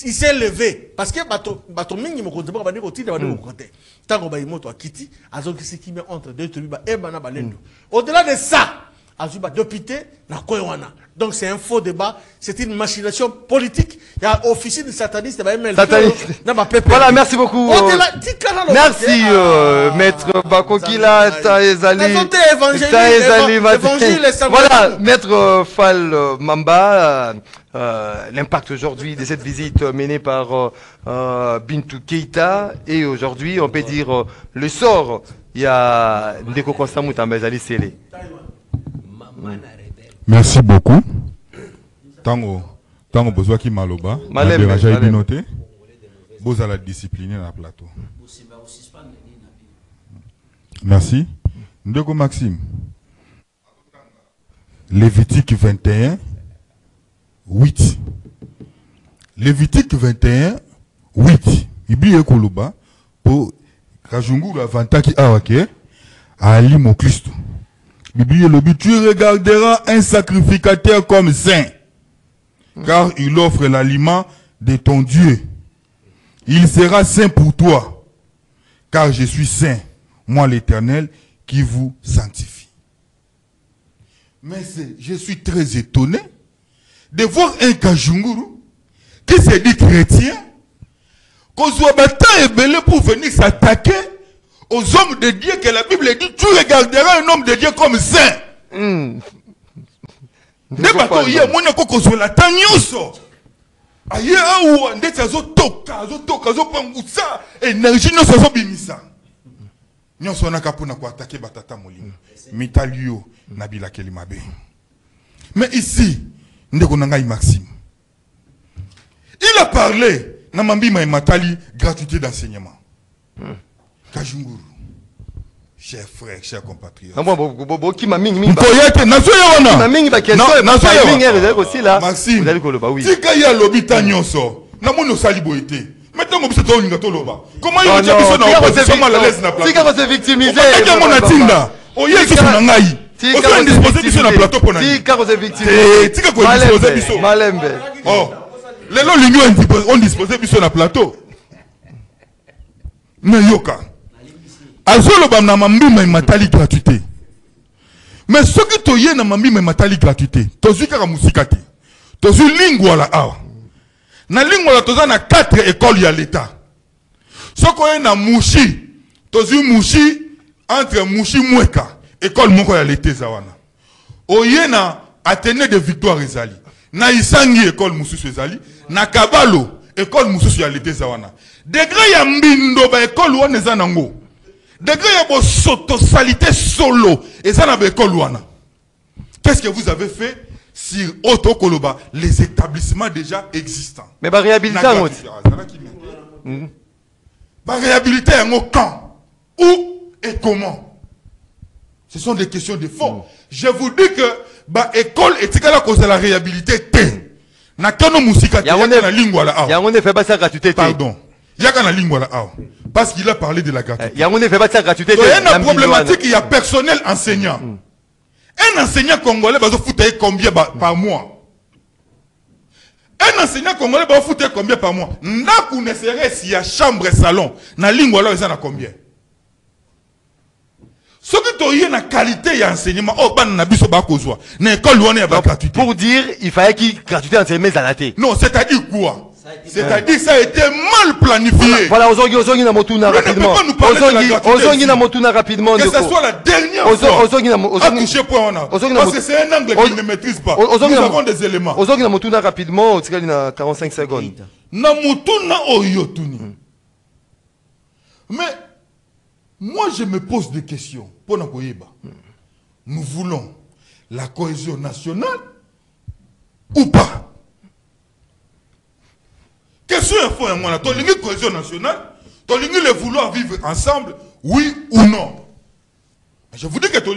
il s'est levé parce que bato mingi mo konzeba ba ndeko tida ba ndeko côté tango ba imoto akiti azoki ce qui met entre deux tribus et bana balendo au-delà de ça Azuba député na Koywana. Donc c'est un faux débat, c'est une machination politique. Il y a officier de sataniste, Voilà, merci beaucoup. Merci, maître Bakokila, Taezali. Voilà, maître Fall Mamba, l'impact aujourd'hui de cette visite menée par Bintou Keita. Et aujourd'hui, on peut dire le sort. Il y a Ndeko Constant Moutambezali Sélé. Merci beaucoup. Tango besoin qui maloba. Boza la discipliné dans le plateau. Merci. Ndeko Maxime. Lévitique 21, 8. Lévitique 21, 8. Ibli ekoloba pour Kajungu Avanta qui awake Ali mon Christ. Bible le but, tu regarderas un sacrificateur comme saint, car il offre l'aliment de ton Dieu. Il sera saint pour toi, car je suis saint, moi l'Éternel, qui vous sanctifie. Mais je suis très étonné de voir un Kajunguru qui se dit chrétien, qu'on soit battu et belé pour venir s'attaquer aux hommes de Dieu, que la Bible dit, tu regarderas un homme de Dieu comme saint. Mais ici, Maxime, il a parlé, gratuité d'enseignement. Kajunguru, chers frères, chers compatriotes. Maxime, comment il a mal à l'aise na plateau? Azolo bam na mambima imatali gratuité. Mais ce qui toye na mambima imatali gratuité, tozu kaka musikate. Tozu lingua la awa. Na lingua la toza na 4 écoles ya l'état. Soko ye na mushi, tozu mushi entre mushi mweka, école moko ya l'été zawana. Oye na Athénée de Victoire ezali. Na Isangi école mususu ezali, na Kabalo école mususu ya l'été zawana. Degré ya mbindo ba école wana ezanango. Degré ya soto-salité solo. Et ça n'a pas école. Qu'est-ce que vous avez fait sur Otto Koloba, les établissements déjà existants? Mais bah réhabiliter réhabiliter un camp. Où et comment? Ce sont des questions de fond. Je vous dis que bah école est à cause de la réhabilité. Na kano musika na lingua la. Ya on fait pas ça gratuité. Pardon. Il y a qu'un lingua là, parce qu'il a parlé de la gratuité. Il y a un gratuité. Il y a une problématique, il y a personnel enseignant. Un enseignant congolais va se foutre combien par mois? Un enseignant congolais va se foutre combien par mois? N'a qu'on essaierait s'il y a chambre et salon. Na lingua là, ils en a combien? Ce qui est la qualité d'enseignement, pour dire, il fallait qu'il gratuité enseignement zalaté. Non, c'est-à-dire quoi? C'est-à-dire ça a été mal planifié. Voilà, Ozongi na motuna rapidement. Ozongi na motuna rapidement. Que ce soit la dernière fois. Parce que c'est un angle qu'il ne maîtrise pas. Nous avons des éléments. Ozongi na motuna rapidement, tu as 45 secondes. Na motuna oyotuni. Mais moi je me pose des questions. Nous voulons la cohésion nationale ou pas? Question info et moi, tu as cohésion nationale, tu as le vouloir vivre ensemble, oui ou non? Je vous dis que tu as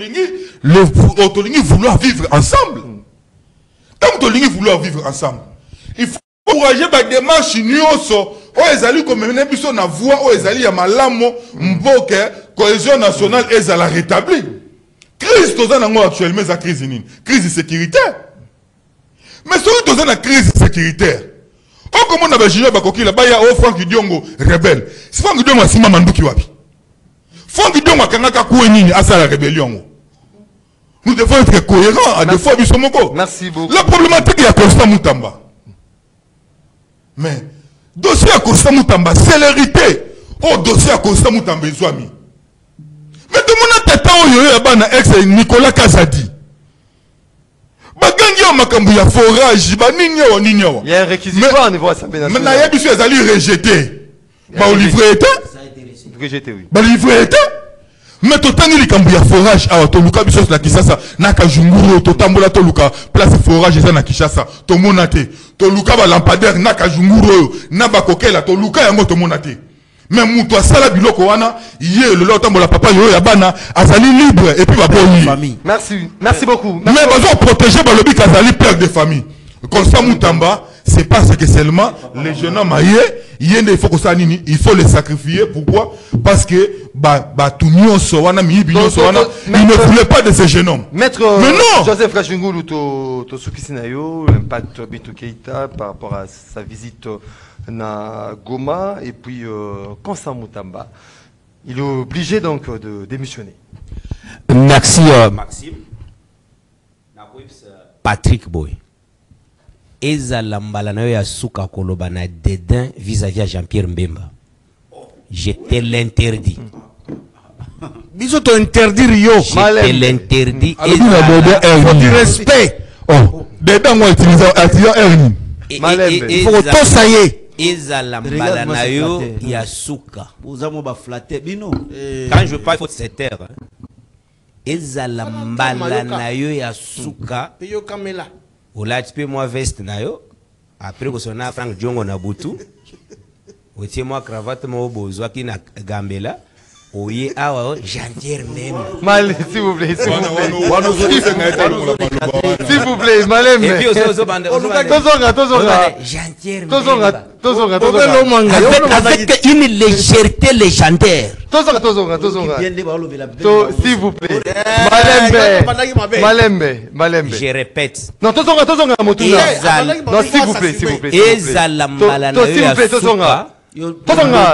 vouloir vivre ensemble. Tant que tu as vouloir vivre ensemble, il faut encourager les démarches nyonso, ezali comme menebiso na voix, ezali ya malamo, mboke, cohésion nationale ezala rétablie. Crise tozana actuellement za crise nini? Crise sécuritaire. Mais surtout tozana crise sécuritaire. Oh, comment on a besoin de baya o Franck Diongo rebelle. Si Franck Diongo asima manduki wapi? Franck Diongo akangaka kuwe nini asa la rébellion. Nous devons être cohérents à deux fois Bissomoko. Merci beaucoup. La problématique il y a Constant Moutamba. Mais dossier à Constant Moutamba, célérité. Oh, dossier à Constant Moutamba, Zouami. Mais de mon tête, ex Nicolas Kazadi. Bagangi makambu ya forage, il y a un réquisitoire au niveau de l'Assemblée nationale. Mais il y a des rejetés. Bah, au livre était. Rejeté, oui. Bah, livre était. Mais tout le temps, il y a forage. Ah, tu luka bisos la Kishasa. Naka junguru, tu tambola to luka. Place forage, ça na Kishasa. To monate. To luka ba lampadaire, naka junguru. Naba kokela, to luka yango to monate. Mais moutou a sala biloko wana. Yé, le lot tambola papa yo yabana. Azali libre. Et puis va boyi. Merci beaucoup. Mais besoin protéger le lobby Kazali père de famille. Constant Moutamba, c'est parce que seulement les jeunes hommes il faut que ça il faut les sacrifier. Pourquoi? Parce que il ne voulait pas de ces jeunes hommes. Maître Joseph Kachungulu to Sukisinayo, l'impact Bintou Keïta par rapport à sa visite na Goma et puis Constant Moutamba, il est obligé donc de démissionner. Merci Maxime. Patrick Boy. Ezala mbala na yo ya suka koloba na dédain vis-à-vis à Jean-Pierre Mbemba. Je te l'interdis. Biso to interdire yo. Je te l'interdis. Faut du respect. Oh, dédain moi utiliser Ernie. Il faut tout ça y est. Ezala mbala na yo ya suka. Bozamo ba flatter bino. Quand je parle, il faut se taire. Ezala mbala na yo ya suka. Yo kamela. Ola tu peux moi veste na yo. Après que son a Frank Djongo na butu. Otie moi cravate mo bozwa ki na gambela. Oye awa Jean-Pierre même. Mal, s'il vous plaît, s'il vous plaît. S'il vous plaît, Malem. Et puis aussi bande. Jean-Pierre. Avec une légèreté légendaire. S'il vous plaît. Malembe. Je répète. Non, non, s'il vous plaît, s'il vous plaît.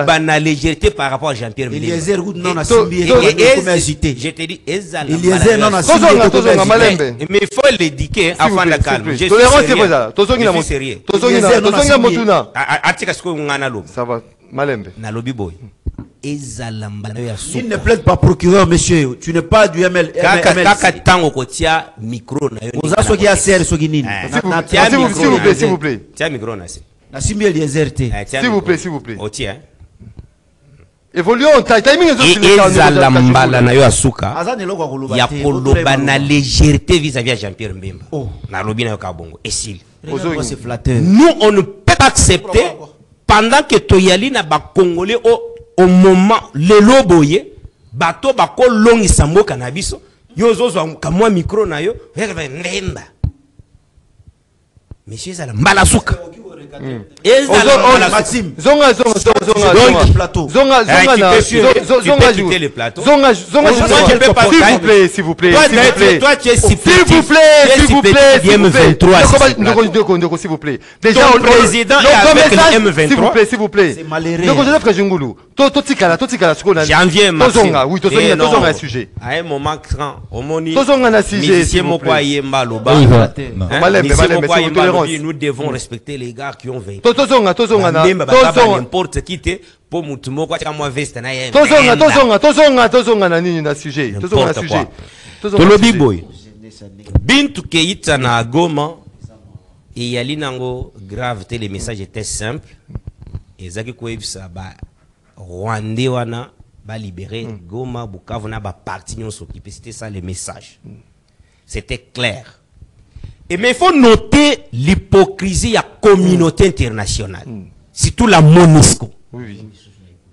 Bana légèreté par rapport à Jean-Pierre Mbemba. Eliezer non a simbi et je te dis Ezala. Eliezer non a simbi. Mais il faut l'éduquer avant la calme. Tolérance c'est pas ça. Sérieux. Atika sko ngana lo. Ça va. Malembe. Na lobby boy. Ezala mbana ya souka. Il ne plaide pas procureur monsieur. Tu n'es pas du ML. Kaka tango kotia micro na yo. Oza soki ya ser soki nini. S'il vous plaît. Tiens micro na se. Simbi Eliezer te. S'il vous plaît, s'il vous plaît. O tiens. Évoluons, timing ezala mbala na yo asuka. Ya koloba na légèreté vis-à-vis à Jean-Pierre Mbemba. Na lobi na yo kabongo. Esil. Nous on ne peut pas accepter pendant que toyali na ba congolais au moment le loboye bato bako longisa mboka na biso yo zozo kamwa micro na yo Mbemba. Monsieur ezala mbala suka. Maxime. Zonga s'il vous plaît. Toi tu es s'il vous plaît. Déjà le président est avec le M23. S'il vous plaît. C'est malheureux. Donc Joseph Kachungulu. Janvier Tozonga, oui, tozonga un sujet. À un moment grand, omoni. Tozonga na sujet. Nous devons respecter les gars qui ont vaincu. Tozonga n'importe qui te pour mutumo kwa moi veste na yeye. Tozonga na nini na sujet. Tozonga na sujet. Tolobi boy. Bintou Keïta na Goma. Et yali nango grave les messages étaient simples. Et zaki koyebisa ba Rwandais wana ba libérer Goma Bukavu na ba parti nyon s'occuper. C'était ça le message. C'était clair. Et mais il faut noter l'hypocrisie de la communauté internationale. Surtout la MONUSCO. Oui.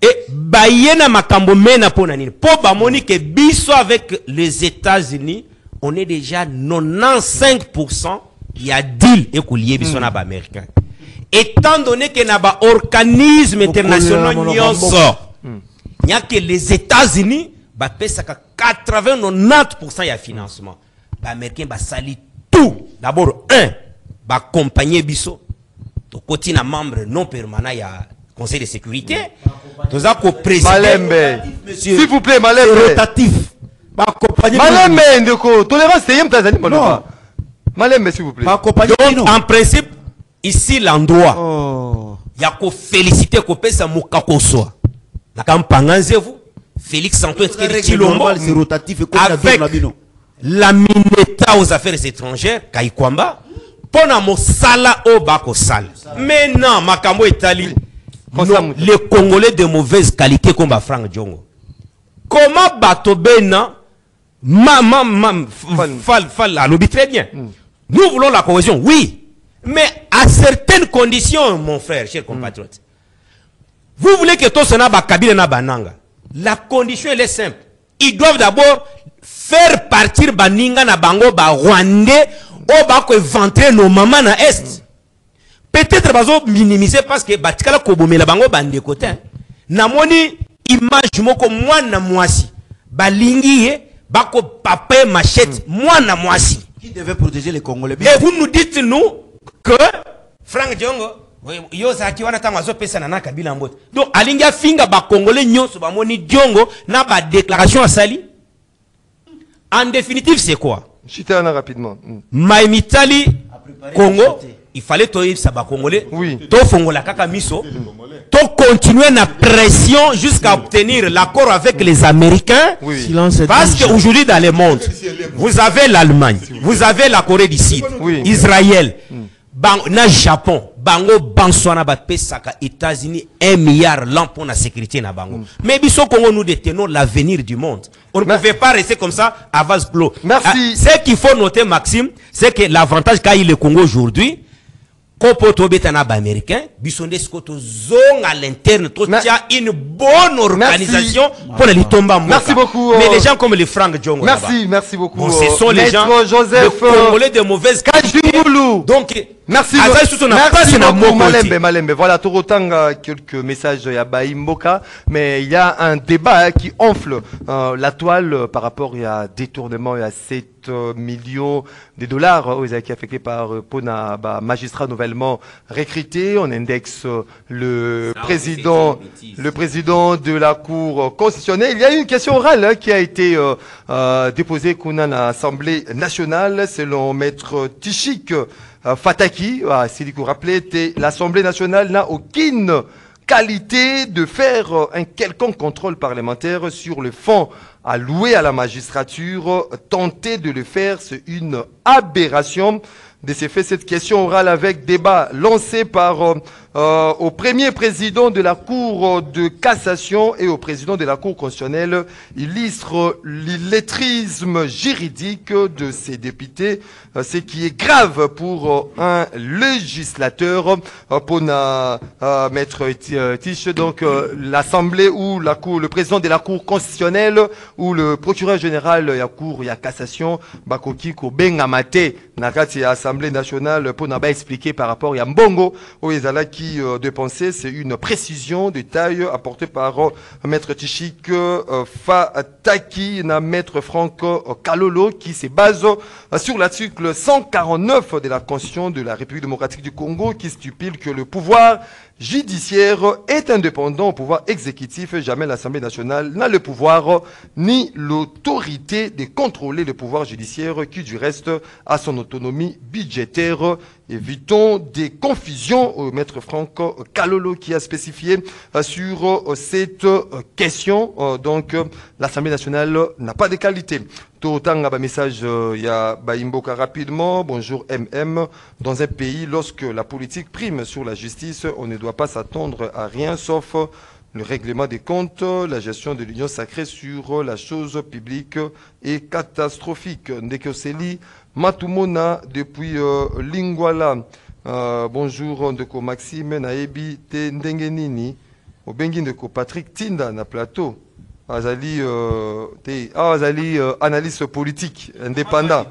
Et Bayena Makambo mena ponanini. Pour Bamoni que biso avec les États-Unis, on est déjà 95% il y a deal et coulier biso na ba américain. Étant donné que na ba organisme international n'y sort. Il n'y a que les États-Unis ba pesa 80-90% ya financement. Ba américain ba sali tout. D'abord, accompagner Bisso. Côté na membre non permanent, il y a Conseil de sécurité. Nous avons président. S'il vous plaît, Malembe. Rotatif. accompagner. Malembe, ndeko, tolérance, c'est yem Tanzanie, Non. Malembe, s'il vous plaît. Pas accompagner. Donc, en principe, ici, l'endroit, il y a qu'à féliciter, qu'à pesa moukako soit. La campagne, vous, Félix Antoine Chilombo, c'est rotatif et comme avec la mineta aux affaires étrangères, Kaikwamba, pour na mosala au bako sal. Maintenant, Makambo Italie, les Congolais de mauvaise qualité comme Franck Djongo. Comment Batobena, Fall a lobby très bien. Nous voulons la cohésion, oui, mais à certaines conditions, mon frère, cher compatriote. Vous voulez que tout cela soit Kabila na Bananga. La condition elle est simple. Ils doivent d'abord faire partir Baninga na Bango ba Rwandais ou ba ko ventrer nos mamans na est. Peut-être bazo minimiser parce que batikala kobomela Bango bande côté. Na moni image moko mwana mwasi. Balingi ba ko pape machette mwana mwasi. Qui devait protéger les Congolais. Et vous nous dites nous que Franck Djongo yo zaki wana tango azo pesa na Kabila mbote. Donc alinga finga ba Congolais nyonso ba moni Djongo na ba déclaration asali. En définitive c'est quoi? Chitana rapidement. Maïmitali Congo, il fallait toyer ça ba Congolais. Oui. To fongola kaka miso. To continuer na pression jusqu'à obtenir l'accord avec les Américains. Oui. Parce qu'aujourd'hui dans le monde, vous avez l'Allemagne, vous avez la Corée du Sud, Oui. Israël, na Japon, bango banswana ba pesaka États-Unis 1 milliard l'an pour la sécurité na bango. Mais biso Congo nous détenons l'avenir du monde. On ne pouvait pas rester comme ça à vase clos. Merci. Ce qu'il faut noter Maxime, c'est que l'avantage qu'a eu le Congo aujourd'hui, Kopoto betana ba américain, bisonde skoto zone à l'interne, il y a une bonne organisation pour les tomber. Merci beaucoup. Mais les gens comme les Franck Djongo. Merci, merci beaucoup. Bon, ce sont les gens Joseph de Congolais de mauvaise qualité. Kajimoulou. Donc, merci beaucoup, Malembe. Voilà, Torotanga, quelques messages à Baïmboka, mais il y a un débat qui enfle la toile par rapport à détournement à 7 millions de dollars qui affectés par Pona, magistrat nouvellement recruté. On indexe le président de la Cour constitutionnelle. Il y a une question orale qui a été déposée à l'Assemblée nationale selon Maître Tichik Fataki, si vous vous rappelez, l'Assemblée nationale n'a aucune qualité de faire un quelconque contrôle parlementaire sur le fonds alloué à la magistrature. Tenter de le faire, c'est une aberration. De ce fait, cette question orale avec débat lancé par au premier président de la Cour de cassation et au président de la Cour constitutionnelle illustre l'illettrisme juridique de ces députés, ce qui est grave pour un législateur. Pour Maître Tiche, donc l'Assemblée ou la Cour, le président de la Cour constitutionnelle ou le procureur général de la Cour de cassation, Bakoki Kobengamate, Nakati Assemblée nationale pour n'a expliquer par rapport à Mbongo au Ezala qui de penser, c'est une précision de taille apportée par Maître Tichik Fataki, Maître Franck Kalolo, qui se base sur l'article 149 de la Constitution de la République démocratique du Congo, qui stipule que le pouvoir judiciaire est indépendant au pouvoir exécutif. Jamais l'Assemblée nationale n'a le pouvoir ni l'autorité de contrôler le pouvoir judiciaire qui du reste a son autonomie budgétaire. Évitons des confusions au Maître Franck Kalolo qui a spécifié sur cette question. Donc l'Assemblée nationale n'a pas de qualité. Autant un message il y a Baïmboka rapidement. Bonjour MM. Dans un pays, lorsque la politique prime sur la justice, on ne doit pas s'attendre à rien sauf le règlement des comptes. La gestion de l'union sacrée sur la chose publique est catastrophique. Ndekoseli Matumona depuis Lingwala. Bonjour Ndeko Maxime Naebi Te Ndengenini. Obengi Ndeko Patrick Tinda na plateau. Azali analyste politique indépendant.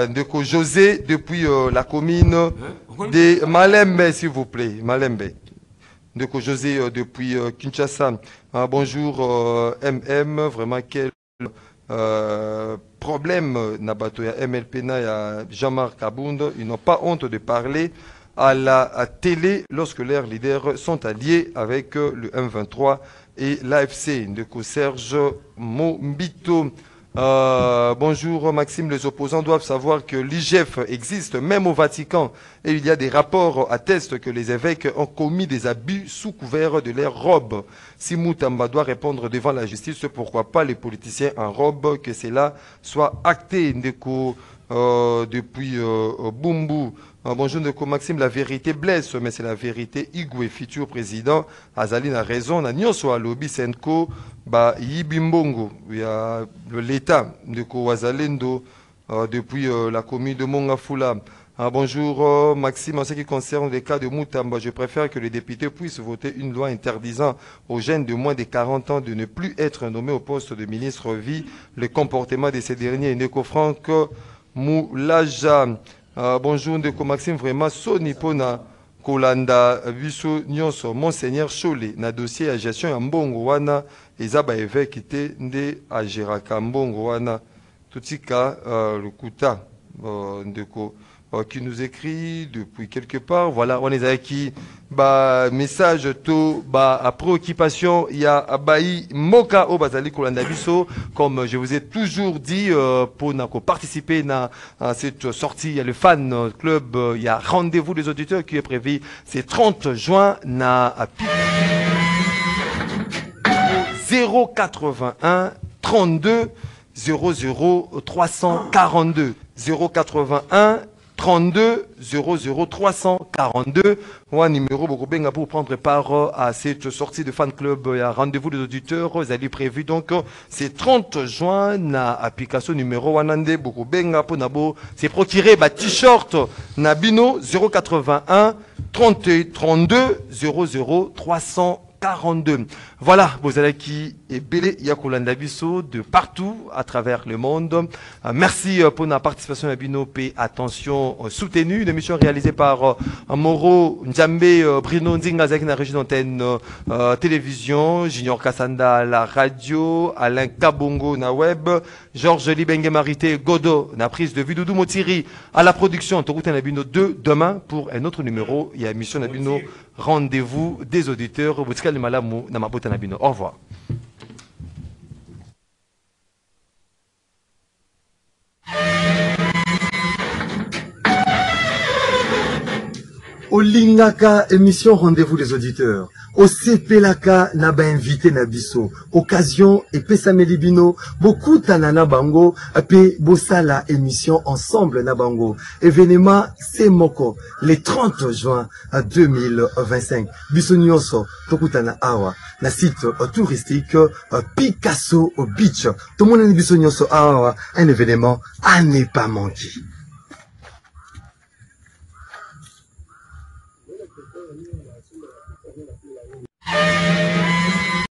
Ndeko José depuis la commune de Malembe, s'il vous plaît. Malembe. Ndeko José depuis Kinshasa. Bonjour MM, vraiment quel problème Nabato ya MLP na ya Jean-Marc Kabound. Ils n'ont pas honte de parler à la télé lorsque leurs leaders sont alliés avec le M23 et l'AFC. Ndeko Serge Mombito. Bonjour Maxime, les opposants doivent savoir que l'IGF existe même au Vatican et il y a des rapports attestent que les évêques ont commis des abus sous couvert de leur robe. Si Moutamba doit répondre devant la justice, pourquoi pas les politiciens en robe, que cela soit acté. Ndeko, depuis Bumbu. Bonjour Ndeko Maxime, la vérité blesse, mais c'est la vérité. Igwe, futur président, Azaline a raison, na nyonso a lobby Senko, ba Yibimbongo, il y a l'État Ndeko Wazalendo, depuis la commune de Mongafula. Bonjour Maxime, en ce qui concerne les cas de Moutamba, je préfère que les députés puissent voter une loi interdisant aux jeunes de moins de 40 ans de ne plus être nommés au poste de ministre vie le comportement de ces derniers. Ndeko Franck Moulaja. Bonjour Ndeko Maxime, vraiment Soni Pona Kolanda Biso Nyonso Monseigneur Chole na dossier à gestion ya mbongo wana ezaba évêque te nde agiraka mbongo wana tutika le kuta Ndeko qui nous écrit depuis quelque part. Voilà, on est qui ba message to ba préoccupation il y a Abaï Moka au Bazali Kolanda Biso, comme je vous ai toujours dit pour participer à cette sortie, il y a le fan club, il y a rendez-vous des auditeurs qui est prévu c'est 30 juin na 081 32 00 342 081 32 00 342 ou un numéro Bokobenga pour prendre part à cette sortie de fan club. Il y a rendez-vous des auditeurs, vous allez prévu donc c'est 30 juin na application numéro Wanande Bokobenga pour nabo c'est procurer ba t-shirt Nabino 081 32 00 342. Voilà, Bozalaki et Bélé Yakolanda Bisso de partout à travers le monde. Merci pour la participation à Bino P. Attention soutenue. Une émission réalisée par Moro Njambe, Bruno Ndinga Zaki na région d'antenne télévision, Junior Kassanda à la radio, Alain Kabongo na web, Georges Libenge Marité Godo na prise de vue, Doudou Motiri à la production. Torouté na Bino 2 demain pour un autre numéro. Il y a émission na Bino rendez-vous des auditeurs. Boutikal Malamu na Mabota na Bino. Au revoir. Olingaka émission rendez-vous des auditeurs. Au CPLaka naba invité Nabiso. Occasion et Pesameli Bino. Beaucoup tanana bango. Pe Bossala émission ensemble Nabango. Événement c'est Moko. Le 30 juin 2025. Biso Nyonso. Tokutana Awa. Na site touristique Picasso au beach. Tout le monde est Biso Nyonso Awa. Un événement à ne pas manquer.